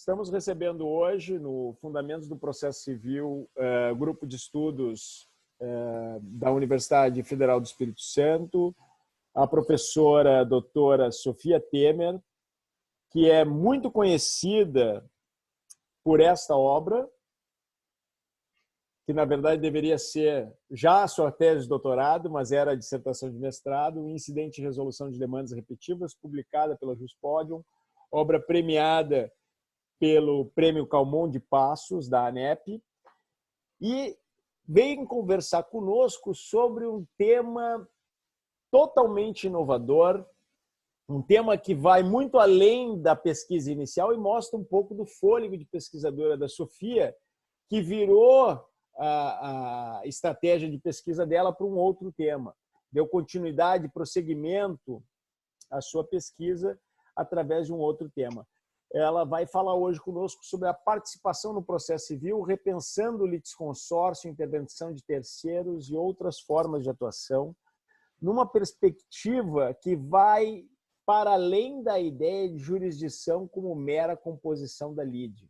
Estamos recebendo hoje, no Fundamentos do Processo Civil, grupo de estudos da Universidade Federal do Espírito Santo, a professora doutora Sofia Temer, que é muito conhecida por esta obra, que na verdade deveria ser já a sua tese de doutorado, mas era a dissertação de mestrado, Incidente e Resolução de Demandas Repetitivas, publicada pela Juspodium, obra premiada pelo Prêmio Calmon de Passos, da ANEP, e vem conversar conosco sobre um tema totalmente inovador, um tema que vai muito além da pesquisa inicial e mostra um pouco do fôlego de pesquisadora da Sofia, que virou a estratégia de pesquisa dela para um outro tema. Deu continuidade, prosseguimento à sua pesquisa através de um outro tema. Ela vai falar hoje conosco sobre a participação no processo civil, repensando o litisconsórcio, intervenção de terceiros e outras formas de atuação, numa perspectiva que vai para além da ideia de jurisdição como mera composição da lide.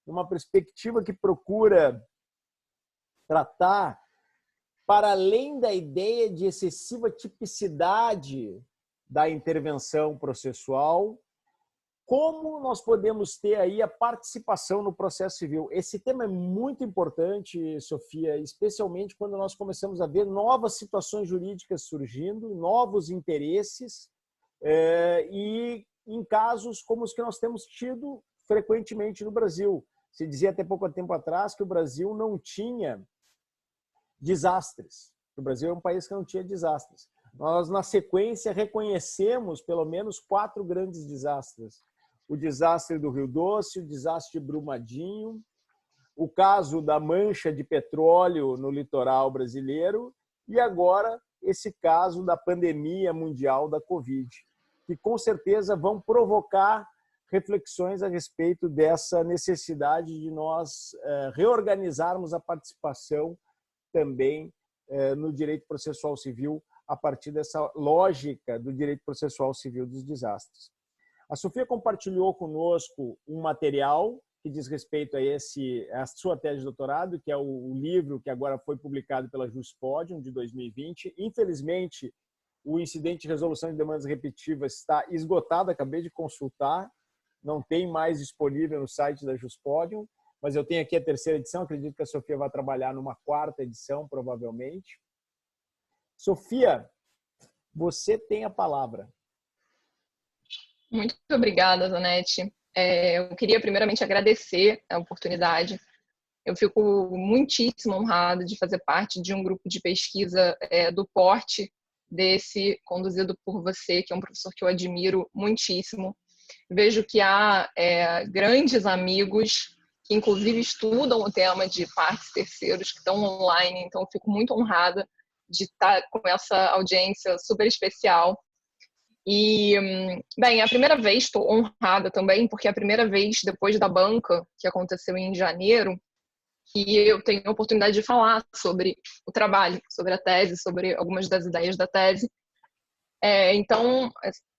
Numa perspectiva que procura tratar para além da ideia de excessiva tipicidade da intervenção processual, como nós podemos ter aí a participação no processo civil. Esse tema é muito importante, Sofia, especialmente quando nós começamos a ver novas situações jurídicas surgindo, novos interesses, e em casos como os que nós temos tido frequentemente no Brasil. Se dizia até pouco tempo atrás que o Brasil não tinha desastres. O Brasil é um país que não tinha desastres. Nós, na sequência, reconhecemos pelo menos 4 grandes desastres. O desastre do Rio Doce, o desastre de Brumadinho, o caso da mancha de petróleo no litoral brasileiro e agora esse caso da pandemia mundial da Covid, que com certeza vão provocar reflexões a respeito dessa necessidade de nós reorganizarmos a participação também no direito processual civil a partir dessa lógica do direito processual civil dos desastres. A Sofia compartilhou conosco um material que diz respeito a sua tese de doutorado, que é o livro que agora foi publicado pela Juspodium, de 2020. Infelizmente, o Incidente de Resolução de Demandas Repetitivas está esgotado, acabei de consultar, não tem mais disponível no site da Juspodium, mas eu tenho aqui a 3ª edição, acredito que a Sofia vai trabalhar numa 4ª edição, provavelmente. Sofia, você tem a palavra. Muito obrigada, Zanetti. Eu queria primeiramente agradecer a oportunidade. Eu fico muitíssimo honrada de fazer parte de um grupo de pesquisa do porte desse, conduzido por você, que é um professor que eu admiro muitíssimo. Vejo que há grandes amigos que, inclusive, estudam o tema de partes terceiros, que estão online, então eu fico muito honrada de estar com essa audiência super especial. E, bem, a primeira vez, estou honrada também, porque é a primeira vez depois da banca, que aconteceu em janeiro, que eu tenho a oportunidade de falar sobre o trabalho, sobre a tese, sobre algumas das ideias da tese. Então,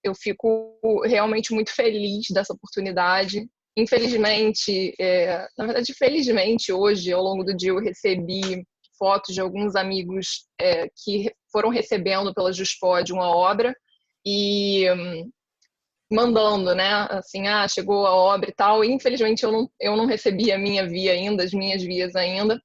eu fico realmente muito feliz dessa oportunidade. Infelizmente, na verdade, felizmente, hoje, ao longo do dia, eu recebi fotos de alguns amigos que foram recebendo pela Juspodium uma obra, e mandando, né, assim, chegou a obra e tal, e infelizmente eu não recebi a minha via ainda, as minhas vias ainda,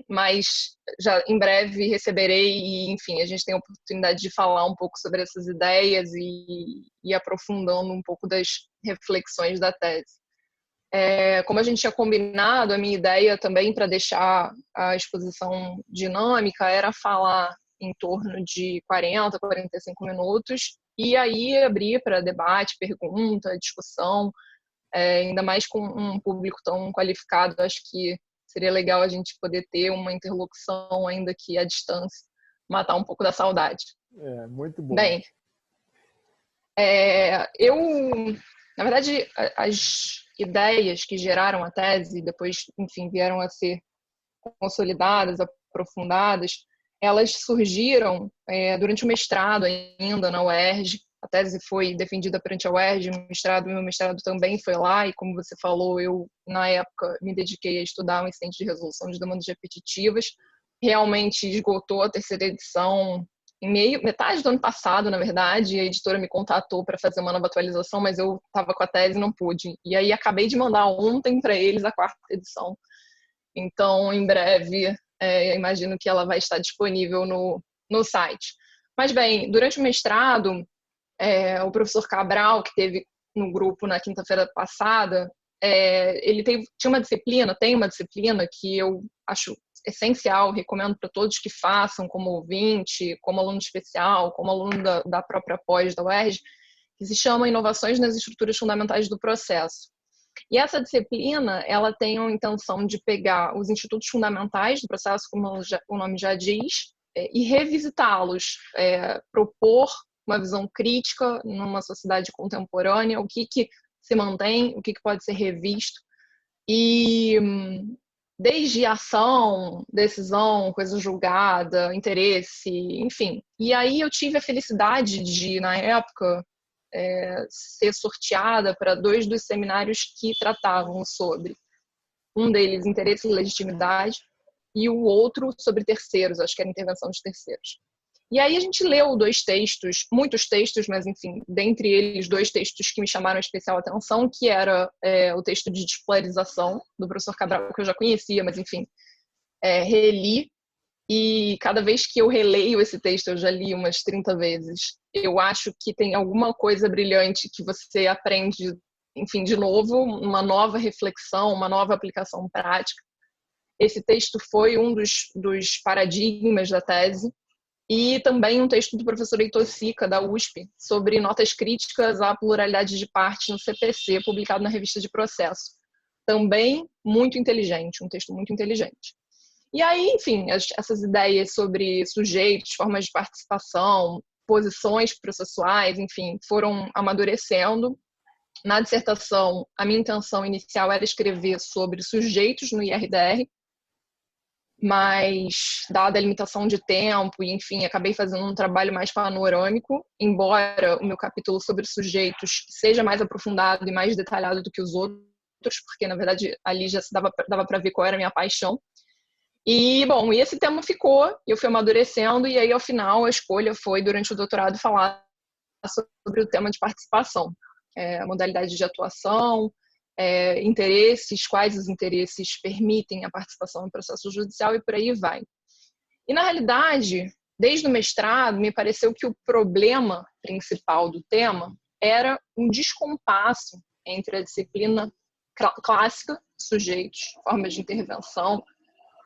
mas já em breve receberei e, enfim, a gente tem a oportunidade de falar um pouco sobre essas ideias e aprofundando um pouco das reflexões da tese. Como a gente tinha combinado, a minha ideia também para deixar a exposição dinâmica era falar em torno de 40, 45 minutos, e aí abrir para debate, pergunta, discussão, ainda mais com um público tão qualificado. Acho que seria legal a gente poder ter uma interlocução, ainda que à distância, matar um pouco da saudade. Muito bom. Bem, na verdade, as ideias que geraram a tese, depois, enfim, vieram a ser consolidadas, aprofundadas, elas surgiram durante o mestrado ainda na UERJ, A tese foi defendida perante a UERJ, meu mestrado também foi lá, e como você falou, eu, na época, me dediquei a estudar um incidente de resolução de demandas repetitivas. Realmente esgotou a terceira edição metade do ano passado, na verdade, a editora me contatou para fazer uma nova atualização, mas eu estava com a tese e não pude. E aí acabei de mandar ontem para eles a quarta edição. Então, em breve, imagino que ela vai estar disponível no site. Mas, bem, durante o mestrado, o professor Cabral, que teve no grupo na quinta-feira passada, ele tinha uma disciplina, tem uma disciplina que eu acho essencial, recomendo para todos que façam, como ouvinte, como aluno especial, como aluno da própria pós da UERJ, que se chama Inovações nas Estruturas Fundamentais do Processo. E essa disciplina, ela tem a intenção de pegar os institutos fundamentais do processo, como o nome já diz, e revisitá-los, propor uma visão crítica numa sociedade contemporânea, o que se mantém, o que pode ser revisto, e desde ação, decisão, coisa julgada, interesse, enfim. E aí eu tive a felicidade de, na época, ser sorteada para 2 dos seminários que tratavam sobre, um deles, interesse e legitimidade, e o outro sobre terceiros, acho que era intervenção de terceiros. E aí a gente leu 2 textos, muitos textos, mas enfim, dentre eles 2 textos que me chamaram especial atenção, que era o texto de despolarização do professor Cabral, que eu já conhecia, mas enfim, reli, e cada vez que eu releio esse texto, eu já li umas 30 vezes, eu acho que tem alguma coisa brilhante que você aprende, enfim, de novo, uma nova reflexão, uma nova aplicação prática. Esse texto foi um dos paradigmas da tese, e também um texto do professor Heitor Sica, da USP, sobre notas críticas à pluralidade de partes no CPC, publicado na Revista de Processo. Também muito inteligente, um texto muito inteligente. E aí, enfim, essas ideias sobre sujeitos, formas de participação, posições processuais, enfim, foram amadurecendo. Na dissertação, a minha intenção inicial era escrever sobre sujeitos no IRDR, mas, dada a limitação de tempo, e enfim, acabei fazendo um trabalho mais panorâmico, embora o meu capítulo sobre sujeitos seja mais aprofundado e mais detalhado do que os outros, porque, na verdade, ali já dava para ver qual era a minha paixão. E, bom, e esse tema ficou, eu fui amadurecendo, e aí, ao final, a escolha foi, durante o doutorado, falar sobre o tema de participação, a modalidade de atuação, interesses, quais os interesses permitem a participação no processo judicial e por aí vai. E, na realidade, desde o mestrado, me pareceu que o problema principal do tema era um descompasso entre a disciplina clássica, sujeitos, formas de intervenção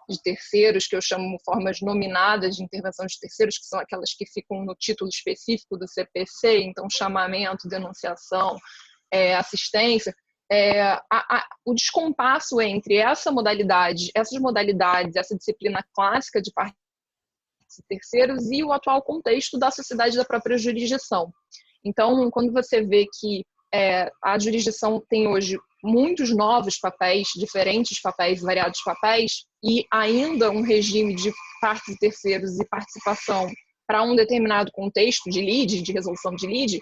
de terceiros, que eu chamo formas nominadas de intervenção de terceiros, que são aquelas que ficam no título específico do CPC, então chamamento, denunciação, assistência, o descompasso entre essas modalidades, essa disciplina clássica de partes e terceiros e o atual contexto da sociedade da própria jurisdição. Então, quando você vê que a jurisdição tem hoje muitos novos papéis, diferentes papéis, variados papéis, e ainda um regime de partes e terceiros e participação para um determinado contexto de lide, de resolução de lide,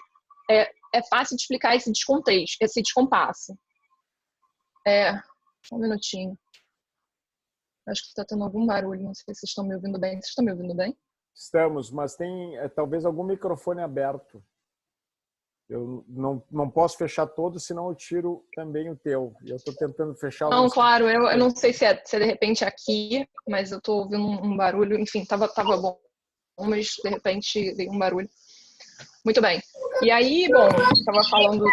é fácil de explicar esse descontexto, esse descompasso. Um minutinho. Acho que está tendo algum barulho, não sei se vocês estão me ouvindo bem. Vocês estão me ouvindo bem? Estamos, mas tem talvez algum microfone aberto. Eu não posso fechar todos, senão eu tiro também o teu. Eu estou tentando fechar. Não, claro, eu não sei se é de repente aqui, mas eu estou ouvindo um barulho. Enfim, tava bom, mas de repente veio um barulho. Muito bem. E aí, bom, estava falando.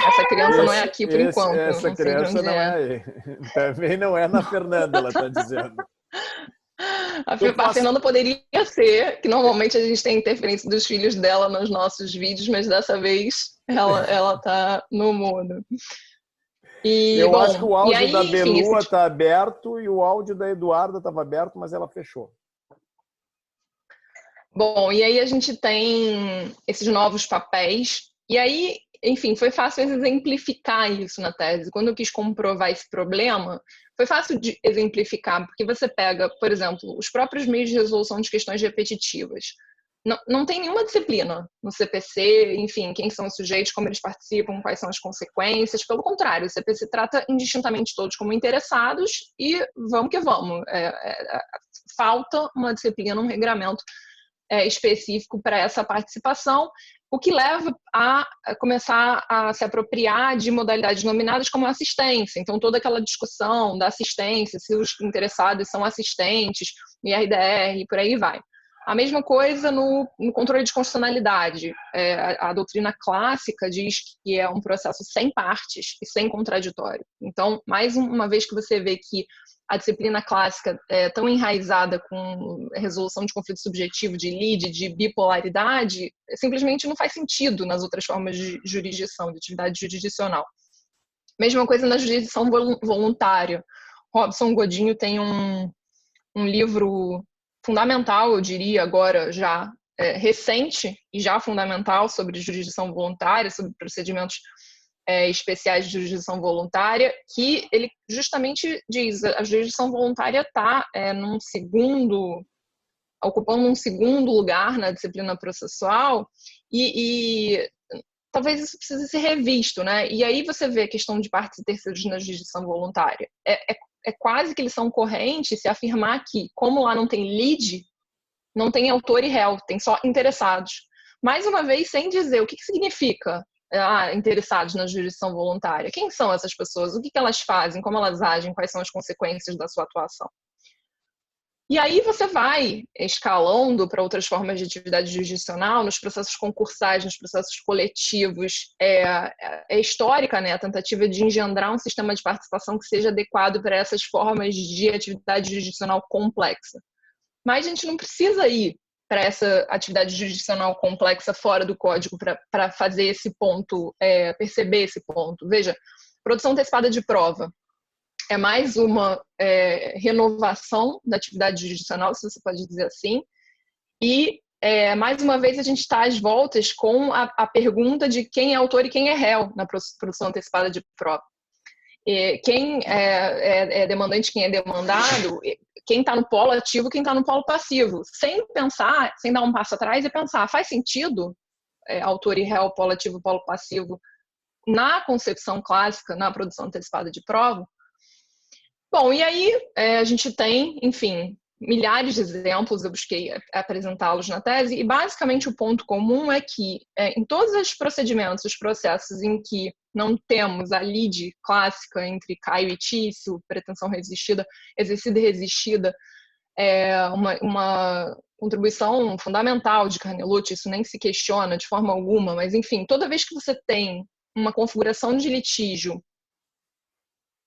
Essa criança não é aqui por enquanto. Essa criança não é aí. Também não é na Fernanda, ela está dizendo. A Fernanda poderia ser, que normalmente a gente tem interferência dos filhos dela nos nossos vídeos, mas dessa vez ela tá no mudo. Eu acho que o áudio da Belua está aberto e o áudio da Eduarda estava aberto, mas ela fechou. Bom, e aí a gente tem esses novos papéis, e aí, enfim, foi fácil exemplificar isso na tese. Quando eu quis comprovar esse problema, foi fácil de exemplificar, porque você pega, por exemplo, os próprios meios de resolução de questões repetitivas. não tem nenhuma disciplina no CPC, enfim, quem são os sujeitos, como eles participam, quais são as consequências. Pelo contrário, o CPC trata indistintamente todos como interessados e vamos que vamos. Falta uma disciplina, um regramento específico para essa participação, o que leva a começar a se apropriar de modalidades nominadas como assistência. Então, toda aquela discussão da assistência, se os interessados são assistentes, IRDR e por aí vai. A mesma coisa no controle de constitucionalidade. A doutrina clássica diz que é um processo sem partes e sem contraditório. Então, mais uma vez que você vê que a disciplina clássica é tão enraizada com resolução de conflito subjetivo, de lide, de bipolaridade, simplesmente não faz sentido nas outras formas de jurisdição, de atividade jurisdicional. Mesma coisa na jurisdição voluntária. Robson Godinho tem um livro fundamental, eu diria agora já recente e já fundamental sobre jurisdição voluntária, sobre procedimentos especiais de jurisdição voluntária, que ele justamente diz a jurisdição voluntária está ocupando um segundo lugar na disciplina processual e talvez isso precise ser revisto, né? E aí você vê a questão de partes e terceiros na jurisdição voluntária. É quase que eles são correntes se afirmar que, como lá não tem lide, não tem autor e réu, tem só interessados. Mais uma vez, sem dizer o que significa interessados na jurisdição voluntária. Quem são essas pessoas? O que elas fazem? Como elas agem? Quais são as consequências da sua atuação? E aí você vai escalando para outras formas de atividade jurisdicional, nos processos concursais, nos processos coletivos. É histórica, né, a tentativa de engendrar um sistema de participação que seja adequado para essas formas de atividade jurisdicional complexa. Mas a gente não precisa ir para essa atividade jurisdicional complexa fora do código para fazer esse ponto, perceber esse ponto. Veja, produção antecipada de prova é mais uma renovação da atividade jurisdicional, se você pode dizer assim, e mais uma vez a gente está às voltas com a pergunta de quem é autor e quem é réu na produção antecipada de prova. Quem é demandante, quem é demandado, quem está no polo ativo, quem está no polo passivo, sem pensar, sem dar um passo atrás e pensar, faz sentido autor e réu, polo ativo, polo passivo, na concepção clássica, na produção antecipada de prova? Bom, e aí a gente tem, enfim, milhares de exemplos, eu busquei apresentá-los na tese, e basicamente o ponto comum é que em todos os procedimentos, os processos em que não temos a lide clássica entre Caio e Tício, pretensão resistida, exercida e resistida, uma contribuição fundamental de Carnelucci, isso nem se questiona de forma alguma, mas enfim, toda vez que você tem uma configuração de litígio,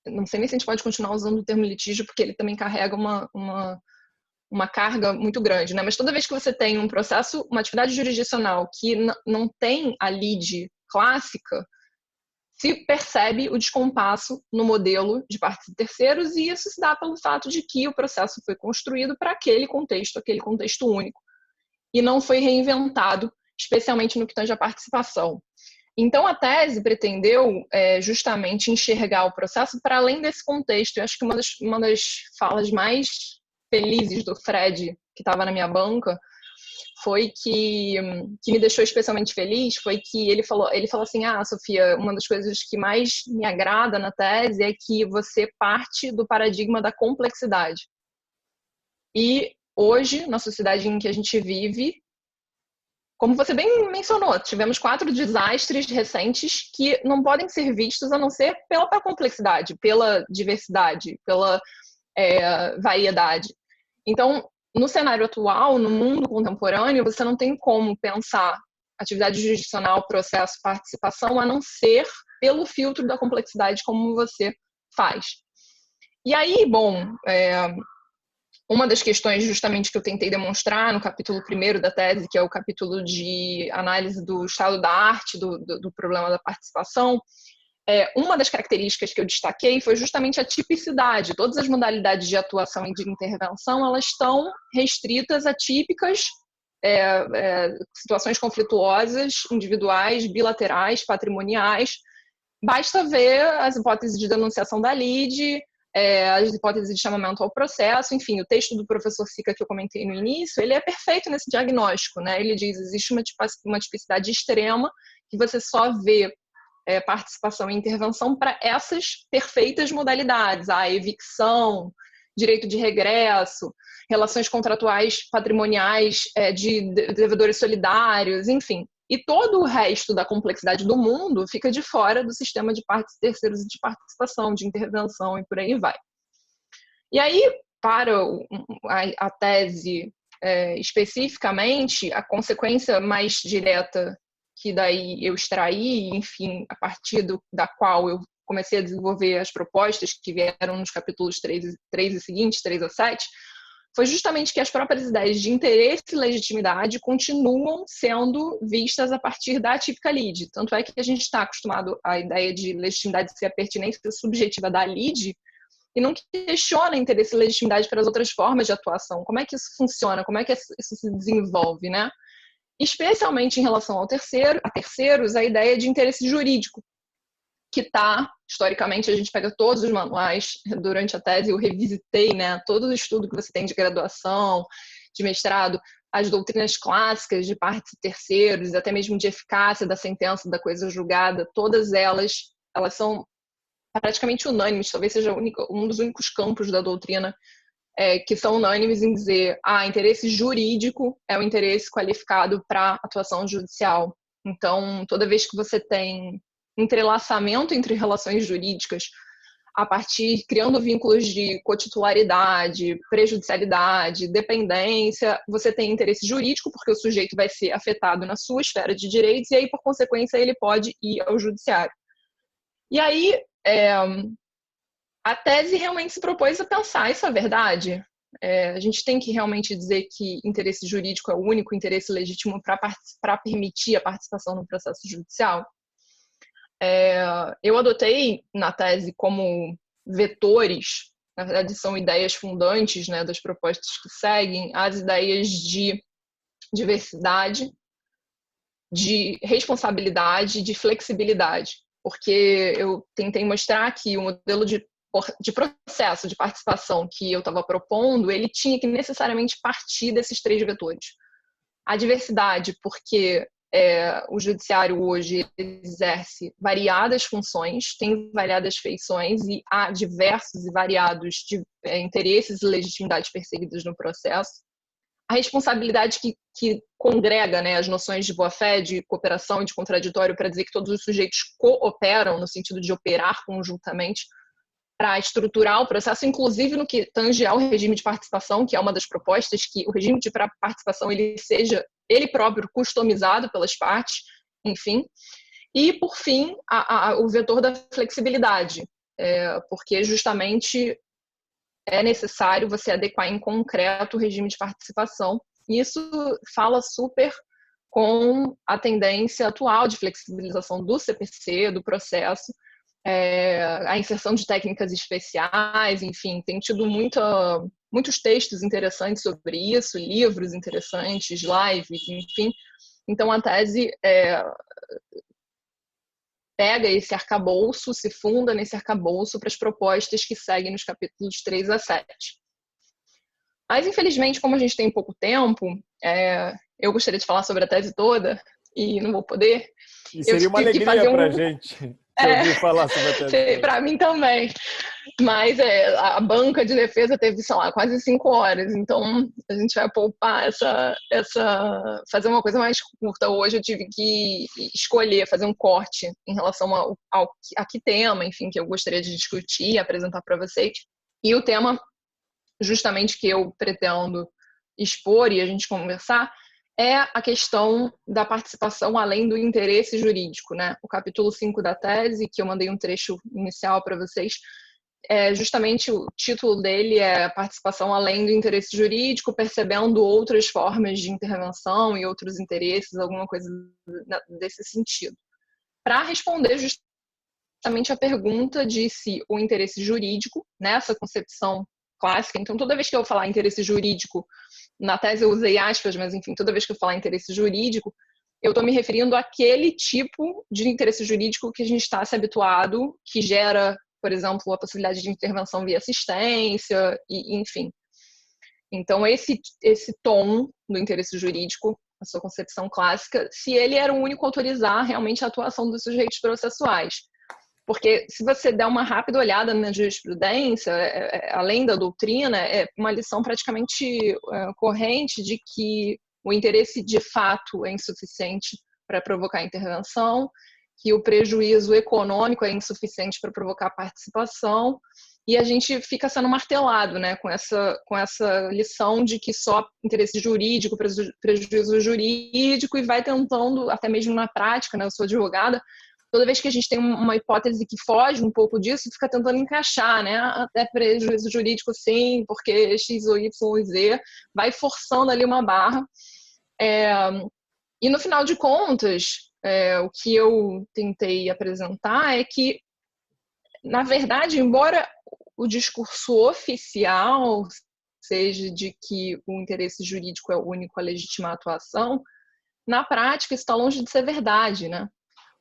não sei nem se a gente pode continuar usando o termo litígio, porque ele também carrega uma carga muito grande, né? Mas toda vez que você tem um processo, uma atividade jurisdicional que não tem a lide clássica, se percebe o descompasso no modelo de partes e terceiros, e isso se dá pelo fato de que o processo foi construído para aquele contexto único, e não foi reinventado, especialmente no que tange à participação. Então, a tese pretendeu justamente enxergar o processo para além desse contexto. Eu acho que uma das falas mais felizes do Fred, que estava na minha banca, foi que me deixou especialmente feliz, foi que ele falou assim, Sofia, uma das coisas que mais me agrada na tese é que você parte do paradigma da complexidade. E hoje, na sociedade em que a gente vive, como você bem mencionou, tivemos 4 desastres recentes que não podem ser vistos a não ser pela complexidade, pela diversidade, pela variedade. Então, no cenário atual, no mundo contemporâneo, você não tem como pensar atividade jurisdicional, processo, participação, a não ser pelo filtro da complexidade como você faz. E aí, bom, uma das questões justamente que eu tentei demonstrar no capítulo 1º da tese, que é o capítulo de análise do estado da arte, do problema da participação, uma das características que eu destaquei foi justamente a tipicidade. Todas as modalidades de atuação e de intervenção, elas estão restritas a típicas situações conflituosas, individuais, bilaterais, patrimoniais. Basta ver as hipóteses de denunciação da lide, as hipóteses de chamamento ao processo, enfim, o texto do professor Sica que eu comentei no início, ele é perfeito nesse diagnóstico, né? Ele diz, existe uma tipicidade extrema que você só vê participação e intervenção para essas perfeitas modalidades, a evicção, direito de regresso, relações contratuais patrimoniais de devedores solidários, enfim. E todo o resto da complexidade do mundo fica de fora do sistema de partes terceiros e de participação, de intervenção e por aí vai. E aí, para a tese especificamente, a consequência mais direta que daí eu extraí, enfim, a partir da qual eu comecei a desenvolver as propostas que vieram nos capítulos 3 e seguintes, 3 a 7, foi justamente que as próprias ideias de interesse e legitimidade continuam sendo vistas a partir da típica lide. Tanto é que a gente está acostumado à ideia de legitimidade ser a pertinência subjetiva da lide e não questiona interesse e legitimidade para as outras formas de atuação. Como é que isso funciona? Como é que isso se desenvolve, né? Especialmente em relação a terceiros, a ideia de interesse jurídico, que está, historicamente, a gente pega todos os manuais, durante a tese eu revisitei, né, todo o estudo que você tem de graduação, de mestrado, as doutrinas clássicas de partes e terceiros, até mesmo de eficácia da sentença, da coisa julgada, todas elas são praticamente unânimes, talvez seja um dos únicos campos da doutrina que são unânimes em dizer interesse jurídico é o interesse qualificado para atuação judicial. Então, toda vez que você tem entrelaçamento entre relações jurídicas, criando vínculos de cotitularidade, prejudicialidade, dependência, você tem interesse jurídico, porque o sujeito vai ser afetado na sua esfera de direitos e aí, por consequência, ele pode ir ao judiciário. E aí, a tese realmente se propôs a pensar, isso é verdade? A gente tem que realmente dizer que interesse jurídico é o único interesse legítimo para permitir a participação no processo judicial? Eu adotei na tese como vetores, na verdade são ideias fundantes, né, das propostas que seguem, as ideias de diversidade, de responsabilidade, de flexibilidade, porque eu tentei mostrar que o modelo de processo de participação que eu estava propondo, ele tinha que necessariamente partir desses 3 vetores. A diversidade, porque o judiciário hoje exerce variadas funções, tem variadas feições e há diversos e variados interesses e legitimidades perseguidos no processo. A responsabilidade que congrega, né, as noções de boa-fé, de cooperação e de contraditório para dizer que todos os sujeitos cooperam no sentido de operar conjuntamente para estruturar o processo, inclusive no que tange ao regime de participação, que é uma das propostas, que o regime de participação ele seja ele próprio customizado pelas partes, enfim. E, por fim, o vetor da flexibilidade, porque justamente é necessário você adequar em concreto o regime de participação. E isso fala super com a tendência atual de flexibilização do CPC, do processo, a inserção de técnicas especiais, enfim, tem tido muitos textos interessantes sobre isso, livros interessantes, lives, enfim. Então, a tese pega esse arcabouço, se funda nesse arcabouço para as propostas que seguem nos capítulos 3 a 7. Mas, infelizmente, como a gente tem pouco tempo, eu gostaria de falar sobre a tese toda e não vou poder. E seria uma alegria para a gente. Ouviu falar sobre a tese. Para mim também. Mas a banca de defesa teve, sei lá, quase 5 horas. Então, a gente vai poupar fazer uma coisa mais curta. Hoje eu tive que escolher, fazer um corte em relação a que tema, enfim, que eu gostaria de discutir e apresentar para vocês. E o tema, justamente, que eu pretendo expor e a gente conversar, é a questão da participação além do interesse jurídico, né? O capítulo 5 da tese, que eu mandei um trecho inicial para vocês, justamente o título dele é Participação além do interesse jurídico, percebendo outras formas de intervenção e outros interesses, alguma coisa desse sentido. Para responder justamente a pergunta de se o interesse jurídico, nessa concepção clássica, então toda vez que eu falar interesse jurídico, na tese eu usei aspas, mas enfim, toda vez que eu falar interesse jurídico, eu estou me referindo àquele tipo de interesse jurídico que a gente está se habituado, que gera por exemplo, a possibilidade de intervenção via assistência, e enfim. Então, esse tom do interesse jurídico, a sua concepção clássica, se ele era o único a autorizar realmente a atuação dos sujeitos processuais. Porque se você der uma rápida olhada na jurisprudência, além da doutrina, é uma lição praticamente corrente de que o interesse de fato é insuficiente para provocar intervenção, que o prejuízo econômico é insuficiente para provocar participação, e a gente fica sendo martelado, né, com essa lição de que só interesse jurídico, prejuízo jurídico, e vai tentando, até mesmo na prática, né, eu sou advogada, toda vez que a gente tem uma hipótese que foge um pouco disso, fica tentando encaixar, né? Até prejuízo jurídico, sim, porque X ou Y ou Z, vai forçando ali uma barra. E no final de contas, o que eu tentei apresentar é que, na verdade, embora o discurso oficial seja de que o interesse jurídico é o único a legitimar a atuação, na prática isso está longe de ser verdade, né?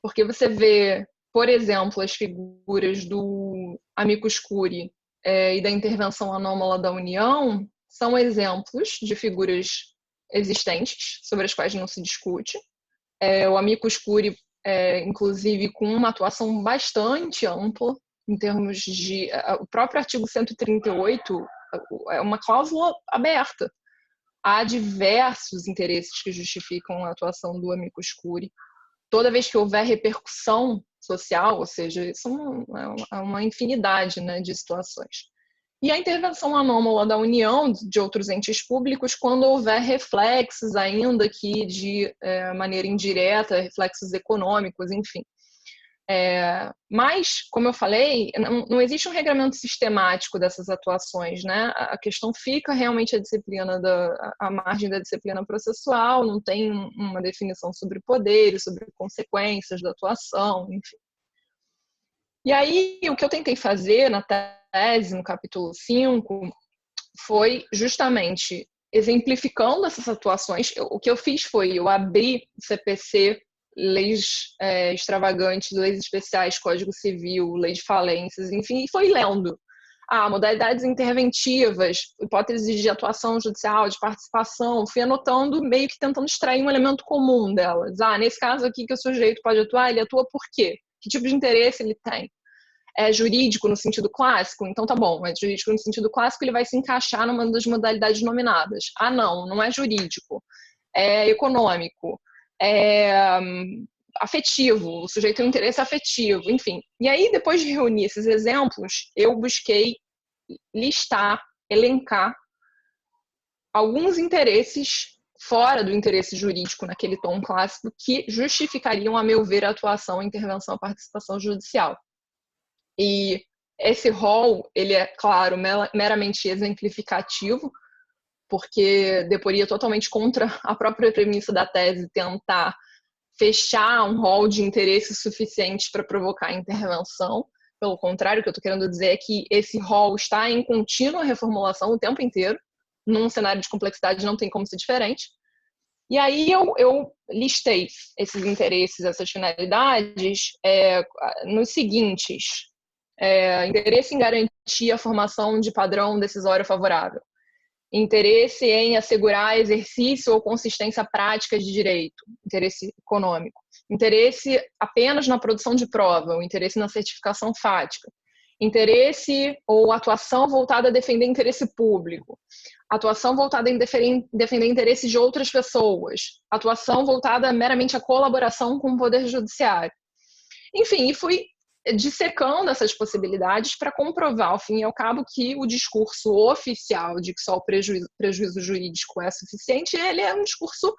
Porque você vê, por exemplo, as figuras do amicus curiae e da intervenção anômala da União são exemplos de figuras existentes, sobre as quais não se discute. O amicus curiae, inclusive, com uma atuação bastante ampla, em termos de... O próprio artigo 138 é uma cláusula aberta. Há diversos interesses que justificam a atuação do amicus curiae. Toda vez que houver repercussão social, ou seja, isso é uma infinidade, né, de situações. E a intervenção anômala da União, de outros entes públicos, quando houver reflexos ainda que de maneira indireta, reflexos econômicos, enfim. Mas, como eu falei, não existe um regramento sistemático dessas atuações, né? A questão fica realmente a margem da disciplina processual, não tem uma definição sobre poderes, sobre consequências da atuação, enfim. E aí, o que eu tentei fazer na tese, no capítulo 5, foi justamente exemplificando essas atuações. O que eu fiz foi, eu abri o CPC, leis extravagantes, leis especiais, Código Civil, lei de falências, enfim, e foi lendo. Modalidades interventivas, hipóteses de atuação judicial, de participação, fui anotando, meio que tentando extrair um elemento comum delas. Nesse caso aqui que o sujeito pode atuar, ele atua por quê? Que tipo de interesse ele tem? É jurídico no sentido clássico? Então tá bom, é jurídico no sentido clássico, ele vai se encaixar numa das modalidades nominadas. Não é jurídico, é econômico, afetivo, o sujeito tem um interesse afetivo, enfim. E aí, depois de reunir esses exemplos, eu busquei listar, elencar alguns interesses fora do interesse jurídico naquele tom clássico que justificariam, a meu ver, a atuação, a intervenção, a participação judicial. E esse rol, ele é, claro, meramente exemplificativo, porque deporia totalmente contra a própria premissa da tese tentar fechar um rol de interesses suficientes para provocar intervenção. Pelo contrário, o que eu estou querendo dizer é que esse rol está em contínua reformulação o tempo inteiro. Num cenário de complexidade não tem como ser diferente. E aí eu listei esses interesses, essas finalidades, nos seguintes. Interesse em garantir a formação de padrão decisório favorável. Interesse em assegurar exercício ou consistência prática de direito, interesse econômico. Interesse apenas na produção de prova, o interesse na certificação fática. Interesse ou atuação voltada a defender interesse público. Atuação voltada em defender interesses de outras pessoas. Atuação voltada meramente à colaboração com o Poder Judiciário. Enfim, e fui dissecando essas possibilidades para comprovar, ao fim e ao cabo, que o discurso oficial de que só o prejuízo jurídico é suficiente, ele é um discurso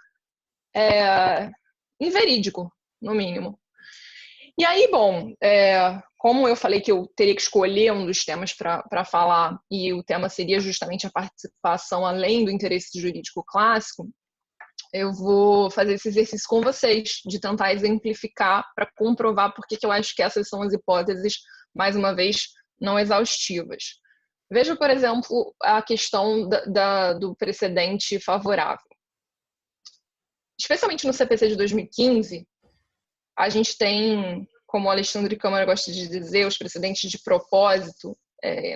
inverídico, no mínimo. E aí, bom, como eu falei que eu teria que escolher um dos temas para falar, e o tema seria justamente a participação além do interesse jurídico clássico, eu vou fazer esse exercício com vocês, de tentar exemplificar para comprovar por que eu acho que essas são as hipóteses, mais uma vez, não exaustivas. Veja, por exemplo, a questão do precedente favorável. Especialmente no CPC de 2015, a gente tem como o Alexandre Câmara gosta de dizer, os precedentes de propósito,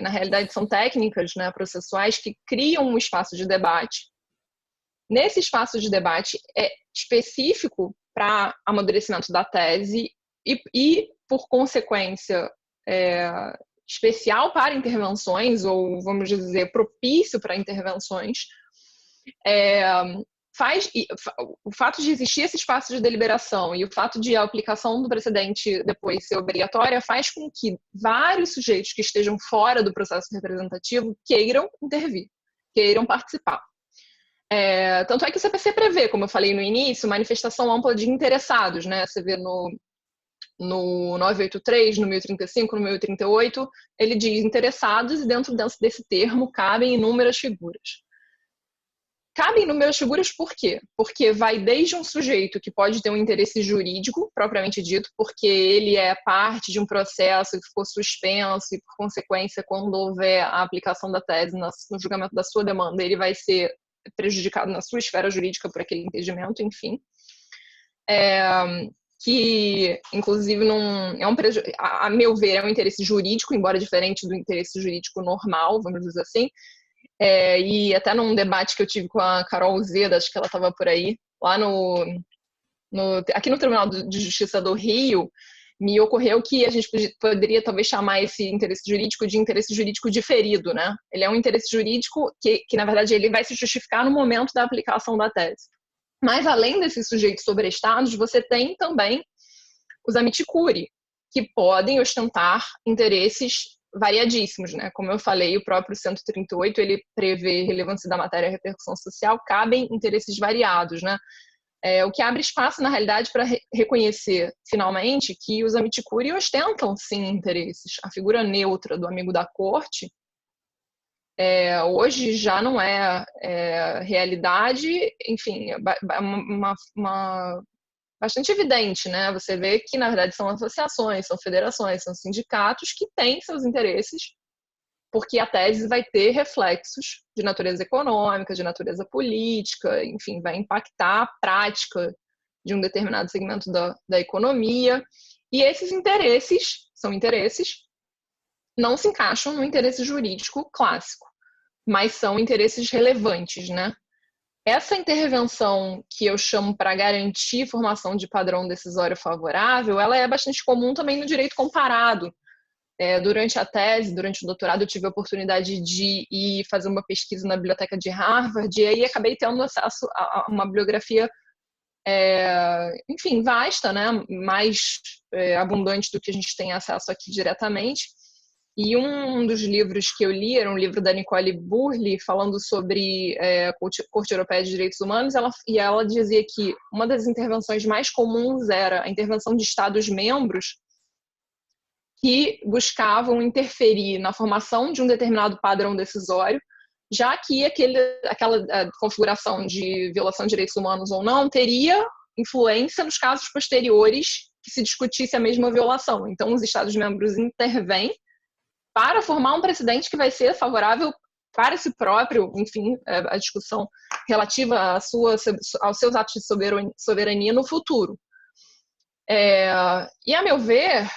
na realidade são técnicas, né, processuais que criam um espaço de debate. Nesse espaço de debate é específico para amadurecimento da tese e por consequência, especial para intervenções, ou vamos dizer, propício para intervenções, o fato de existir esse espaço de deliberação e o fato de a aplicação do precedente depois ser obrigatória faz com que vários sujeitos que estejam fora do processo representativo queiram intervir, queiram participar. Tanto é que o CPC prevê, como eu falei no início, manifestação ampla de interessados, né? Você vê no 983, no 1035, no 1038, ele diz interessados e dentro desse termo cabem inúmeras figuras. Cabem inúmeras figuras por quê? Porque vai desde um sujeito que pode ter um interesse jurídico, propriamente dito, porque ele é parte de um processo que ficou suspenso e, por consequência, quando houver a aplicação da tese no julgamento da sua demanda, ele vai ser prejudicado na sua esfera jurídica por aquele impedimento, enfim. Que, inclusive, não é a meu ver, é um interesse jurídico, embora diferente do interesse jurídico normal, vamos dizer assim. E até num debate que eu tive com a Carol Zeda, acho que ela estava por aí, lá aqui no Tribunal de Justiça do Rio, me ocorreu que a gente poderia talvez chamar esse interesse jurídico de interesse jurídico diferido, né? Ele é um interesse jurídico que na verdade, ele vai se justificar no momento da aplicação da tese. Mas, além desses sujeitos sobrestados, você tem também os amici curiae, que podem ostentar interesses variadíssimos, né? Como eu falei, o próprio 138, ele prevê relevância da matéria e repercussão social, cabem interesses variados, né? O que abre espaço, na realidade, para reconhecer, finalmente, que os amici curiae ostentam, sim, interesses. A figura neutra do amigo da corte, hoje já não é realidade, enfim, bastante evidente, né? Você vê que, na verdade, são associações, são federações, são sindicatos que têm seus interesses, porque a tese vai ter reflexos de natureza econômica, de natureza política, enfim, vai impactar a prática de um determinado segmento da economia. E esses interesses, não se encaixam no interesse jurídico clássico, mas são interesses relevantes, né? Essa intervenção que eu chamo para garantir formação de padrão decisório favorável, ela é bastante comum também no direito comparado. Durante a tese, durante o doutorado, eu tive a oportunidade de ir fazer uma pesquisa na biblioteca de Harvard e aí acabei tendo acesso a uma bibliografia, enfim, vasta, né? Mais abundante do que a gente tem acesso aqui diretamente. E um dos livros que eu li era um livro da Nicole Burley, falando sobre a Corte Europeia de Direitos Humanos, e ela dizia que uma das intervenções mais comuns era a intervenção de Estados-membros que buscavam interferir na formação de um determinado padrão decisório, já que aquela configuração de violação de direitos humanos ou não teria influência nos casos posteriores que se discutisse a mesma violação. Então, os Estados-membros intervêm para formar um precedente que vai ser favorável para esse próprio, enfim, a discussão relativa aos seus atos de soberania no futuro. E, a meu ver,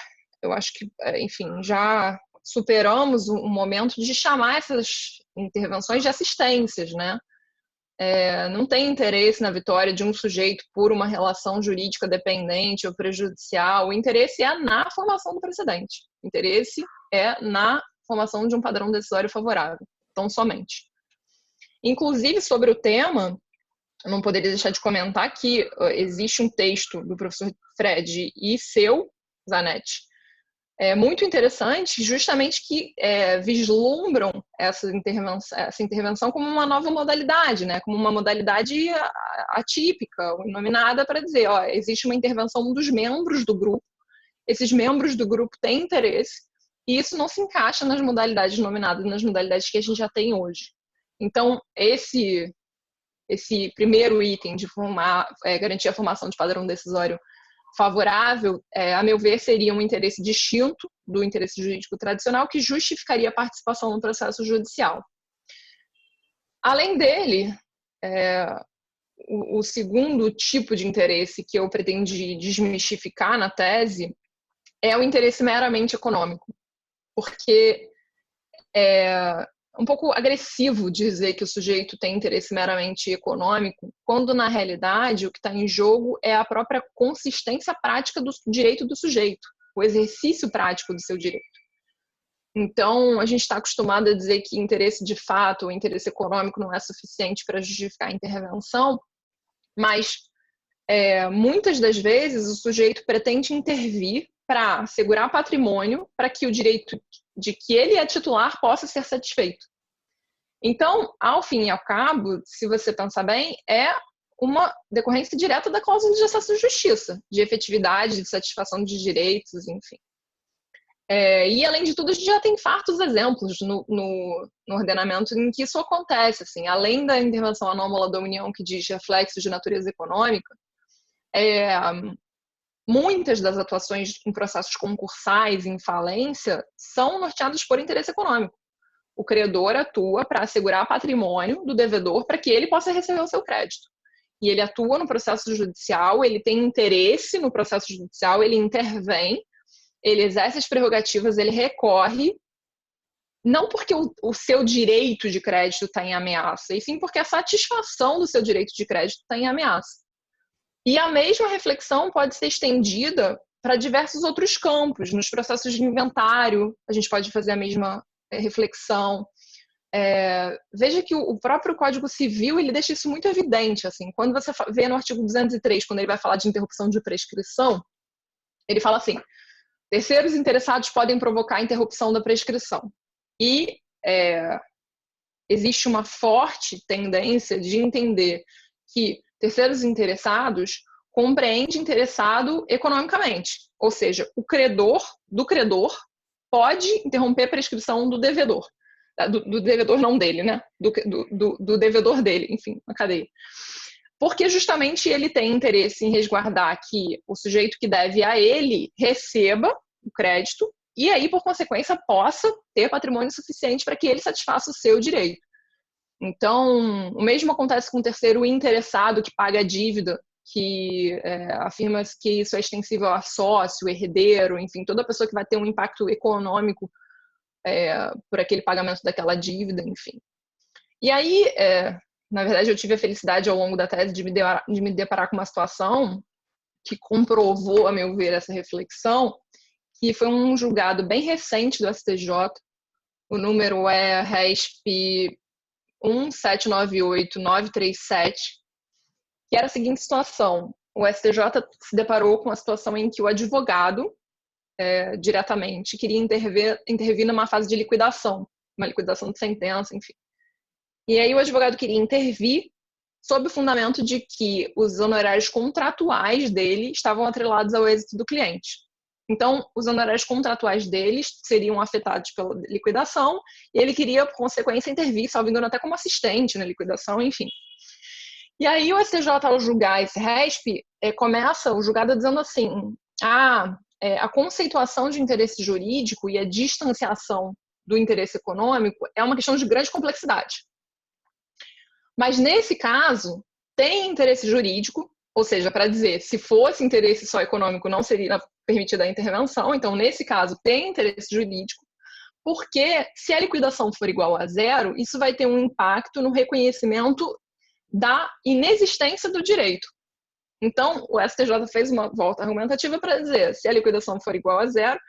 eu acho que, enfim, já superamos um momento de chamar essas intervenções de assistências, né? Não tem interesse na vitória de um sujeito por uma relação jurídica dependente ou prejudicial. O interesse é na formação do precedente. O interesse é na formação de um padrão decisório favorável, tão somente. Inclusive, sobre o tema, eu não poderia deixar de comentar que existe um texto do professor Fred e seu, Zanetti, muito interessante, justamente que vislumbram essa intervenção como uma nova modalidade, né? Como uma modalidade atípica, inominada, para dizer, existe uma intervenção dos membros do grupo, esses membros do grupo têm interesse, e isso não se encaixa nas modalidades nominadas, nas modalidades que a gente já tem hoje. Então, esse primeiro item de garantir a formação de padrão decisório favorável, a meu ver, seria um interesse distinto do interesse jurídico tradicional que justificaria a participação no processo judicial. Além dele, o segundo tipo de interesse que eu pretendi desmistificar na tese é o interesse meramente econômico, porque é um pouco agressivo dizer que o sujeito tem interesse meramente econômico, quando na realidade o que está em jogo é a própria consistência prática do direito do sujeito, o exercício prático do seu direito. Então, a gente está acostumado a dizer que interesse de fato ou interesse econômico não é suficiente para justificar a intervenção, mas muitas das vezes o sujeito pretende intervir para assegurar patrimônio para que o direito de que ele é titular possa ser satisfeito. Então, ao fim e ao cabo, se você pensar bem, é uma decorrência direta da cláusula de acesso à justiça, de efetividade, de satisfação de direitos, enfim. E, além de tudo, a gente já tem fartos exemplos no ordenamento em que isso acontece. Assim, além da intervenção anômala da União, que diz reflexos de natureza econômica, muitas das atuações em processos concursais em falência são norteadas por interesse econômico. O credor atua para assegurar patrimônio do devedor para que ele possa receber o seu crédito. E ele atua no processo judicial, ele tem interesse no processo judicial, ele intervém, ele exerce as prerrogativas, ele recorre, não porque o seu direito de crédito está em ameaça, e sim porque a satisfação do seu direito de crédito está em ameaça. E a mesma reflexão pode ser estendida para diversos outros campos. Nos processos de inventário, a gente pode fazer a mesma reflexão. Veja que o próprio Código Civil ele deixa isso muito evidente. Assim, quando você vê no artigo 203, quando ele vai falar de interrupção de prescrição, ele fala assim: terceiros interessados podem provocar a interrupção da prescrição. E existe uma forte tendência de entender que terceiros interessados compreende interessado economicamente. Ou seja, o credor do credor pode interromper a prescrição do devedor. Do devedor não dele, né? Do devedor dele, enfim, na cadeia. Porque justamente ele tem interesse em resguardar que o sujeito que deve a ele receba o crédito e aí, por consequência, possa ter patrimônio suficiente para que ele satisfaça o seu direito. Então, o mesmo acontece com o terceiro interessado que paga a dívida, que afirma que isso é extensível a sócio, herdeiro, enfim, toda pessoa que vai ter um impacto econômico por aquele pagamento daquela dívida, enfim. E aí, na verdade, eu tive a felicidade ao longo da tese de me deparar com uma situação que comprovou, a meu ver, essa reflexão, que foi um julgado bem recente do STJ, o número é RESP 1798937, que era a seguinte situação: o STJ se deparou com a situação em que o advogado, diretamente, queria intervir numa fase de liquidação, uma liquidação de sentença, enfim. E aí o advogado queria intervir sob o fundamento de que os honorários contratuais dele estavam atrelados ao êxito do cliente. Então, os honorários contratuais deles seriam afetados pela liquidação e ele queria, por consequência, intervir, salvo engano, até como assistente na liquidação, enfim. E aí o STJ, ao julgar esse RESP, começa o julgado dizendo assim: a conceituação de interesse jurídico e a distanciação do interesse econômico é uma questão de grande complexidade. Mas, nesse caso, tem interesse jurídico, ou seja, para dizer, se fosse interesse só econômico, não seria permitida a intervenção. Então, nesse caso, tem interesse jurídico, porque se a liquidação for igual a zero, isso vai ter um impacto no reconhecimento da inexistência do direito. Então, o STJ fez uma volta argumentativa para dizer, se a liquidação for igual a zero,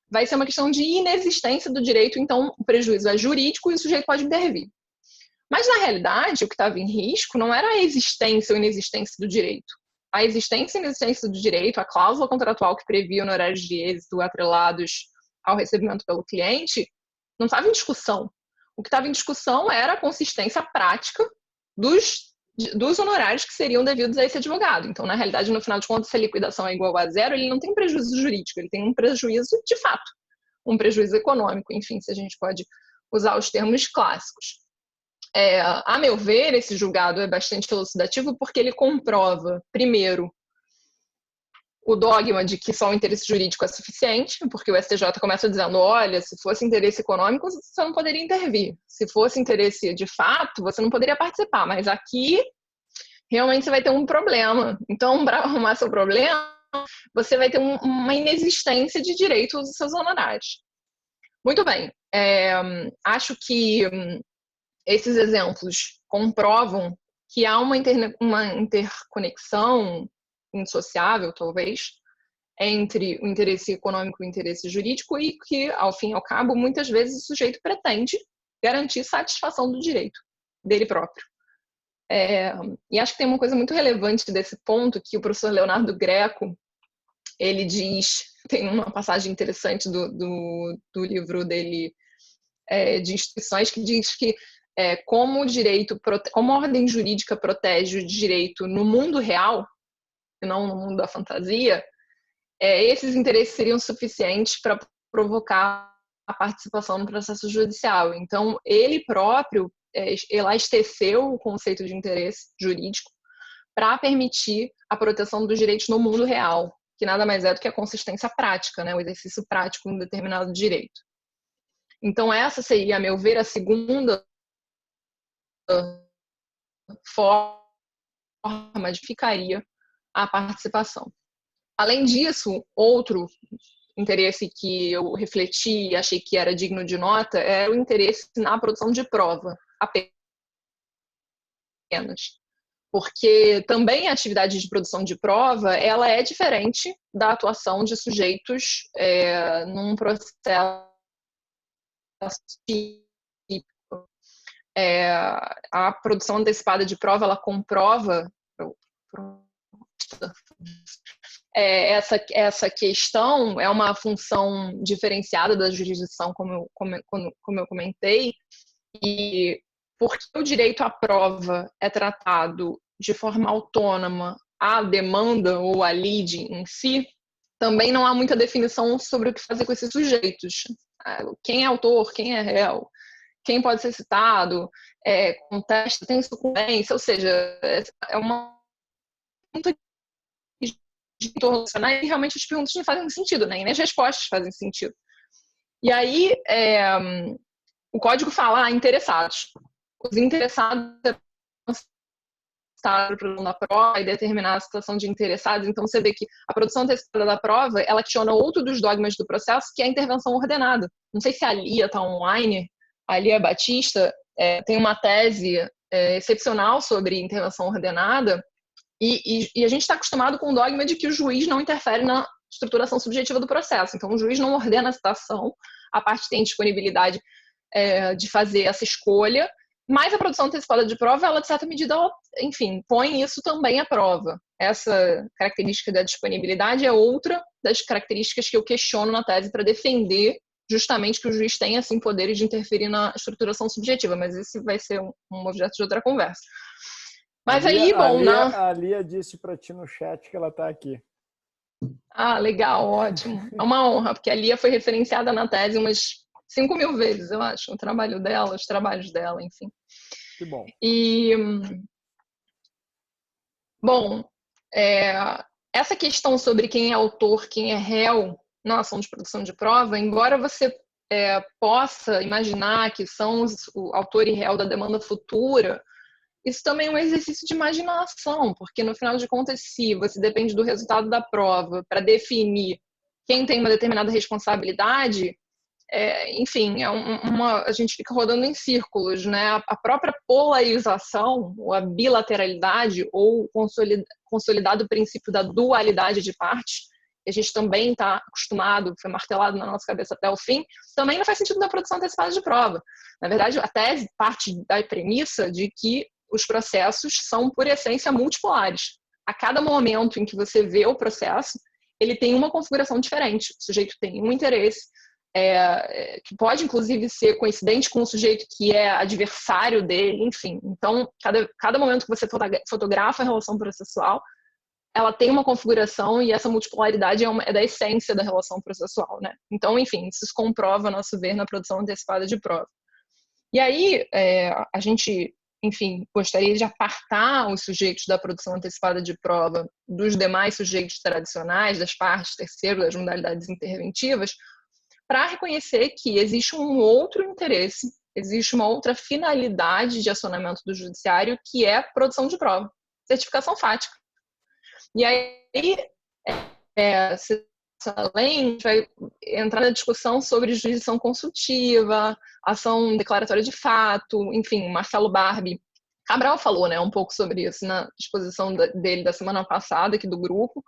vai ser uma questão de inexistência do direito, então o prejuízo é jurídico e o sujeito pode intervir. Mas, na realidade, o que estava em risco não era a existência ou inexistência do direito. A existência e inexistência do direito, a cláusula contratual que previa honorários de êxito atrelados ao recebimento pelo cliente, não estava em discussão. O que estava em discussão era a consistência prática dos honorários que seriam devidos a esse advogado. Então, na realidade, no final de contas, se a liquidação é igual a zero, ele não tem prejuízo jurídico, ele tem um prejuízo de fato, um prejuízo econômico, enfim, se a gente pode usar os termos clássicos. A meu ver, esse julgado é bastante elucidativo porque ele comprova, primeiro, o dogma de que só o interesse jurídico é suficiente, porque o STJ começa dizendo, olha, se fosse interesse econômico, você não poderia intervir. Se fosse interesse de fato, você não poderia participar. Mas aqui, realmente, você vai ter um problema. Então, para arrumar seu problema, você vai ter uma inexistência de direito aos seus honorários. Muito bem. Acho que esses exemplos comprovam que há uma interconexão indissociável, talvez, entre o interesse econômico e o interesse jurídico e que, ao fim e ao cabo, muitas vezes o sujeito pretende garantir satisfação do direito dele próprio. E acho que tem uma coisa muito relevante desse ponto que o professor Leonardo Greco, ele diz, tem uma passagem interessante do livro dele, de instituições, que diz que como a ordem jurídica protege o direito no mundo real, e não no mundo da fantasia, esses interesses seriam suficientes para provocar a participação no processo judicial. Então, ele próprio elasteceu o conceito de interesse jurídico para permitir a proteção dos direitos no mundo real, que nada mais é do que a consistência prática, né? O exercício prático de um determinado direito. Então, essa seria, a meu ver, a segunda forma de ficaria a participação. Além disso, outro interesse que eu refleti e achei que era digno de nota era o interesse na produção de prova, apenas. Porque também a atividade de produção de prova, ela é diferente da atuação de sujeitos num processo típico. A produção antecipada de prova, ela comprova essa questão é uma função diferenciada da jurisdição, como eu comentei, e porque o direito à prova é tratado de forma autônoma à demanda ou à lide em si, também não há muita definição sobre o que fazer com esses sujeitos. Quem é autor, quem é réu, quem pode ser citado, contesta, tem sucumbência, ou seja, é uma pergunta e realmente as perguntas não fazem sentido, né? E nem as respostas fazem sentido. E aí, o código fala interessados. Os interessados para a produção da prova e determinar a situação de interessados. Então, você vê que a produção antecipada da prova, ela questiona outro dos dogmas do processo, que é a intervenção ordenada. Não sei se a Lia está online, a Lia Batista tem uma tese excepcional sobre intervenção ordenada, e a gente está acostumado com o dogma de que o juiz não interfere na estruturação subjetiva do processo. Então, o juiz não ordena a citação, a parte tem disponibilidade de fazer essa escolha, mas a produção antecipada de prova, ela, de certa medida, ela, enfim, põe isso também à prova. Essa característica da disponibilidade é outra das características que eu questiono na tese para defender justamente que o juiz tenha, assim, poderes de interferir na estruturação subjetiva, mas esse vai ser um objeto de outra conversa. Mas aí, bom, a Lia disse para ti no chat que ela está aqui. Ah, legal, ótimo. É uma honra, porque a Lia foi referenciada na tese umas 5.000 vezes, eu acho, o trabalho dela, os trabalhos dela, enfim. Que bom. E, bom, essa questão sobre quem é autor, quem é réu na ação de produção de prova, embora você possa imaginar que são o autor e réu da demanda futura, isso também é um exercício de imaginação, porque no final de contas, se você depende do resultado da prova para definir quem tem uma determinada responsabilidade, enfim, a gente fica rodando em círculos, né? A própria polarização, ou a bilateralidade, ou o consolidado princípio da dualidade de partes, que a gente também está acostumado, foi martelado na nossa cabeça até o fim, também não faz sentido na produção antecipada de prova. Na verdade, a tese parte da premissa de que os processos são, por essência, multipolares. A cada momento em que você vê o processo, ele tem uma configuração diferente. O sujeito tem um interesse, que pode, inclusive, ser coincidente com o sujeito que é adversário dele, enfim. Então, cada momento que você fotografa a relação processual, ela tem uma configuração e essa multipolaridade é da essência da relação processual, né? Então, enfim, isso se comprova, a nosso ver, na produção antecipada de prova. E aí, a gente, enfim, gostaria de apartar os sujeitos da produção antecipada de prova dos demais sujeitos tradicionais, das partes terceiras, das modalidades interventivas, para reconhecer que existe um outro interesse, existe uma outra finalidade de acionamento do judiciário, que é a produção de prova, certificação fática. E aí, além, a gente vai entrar na discussão sobre jurisdição consultiva, ação declaratória de fato, enfim, Marcelo Barbie. Cabral falou, né, um pouco sobre isso na exposição dele da semana passada, aqui do grupo,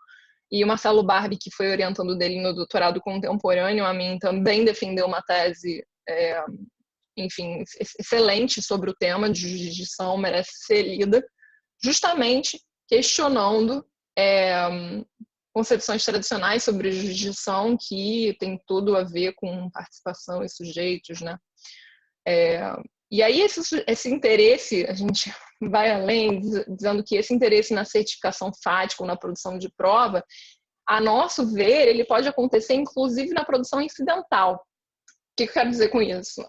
e o Marcelo Barbie, que foi orientando dele no doutorado contemporâneo, a mim também defendeu uma tese, enfim, excelente sobre o tema de jurisdição, merece ser lida, justamente questionando concepções tradicionais sobre jurisdição que tem tudo a ver com participação e sujeitos, né? E aí esse interesse, a gente vai além, dizendo que esse interesse na certificação fática ou na produção de prova, a nosso ver, ele pode acontecer inclusive na produção incidental. O que eu quero dizer com isso?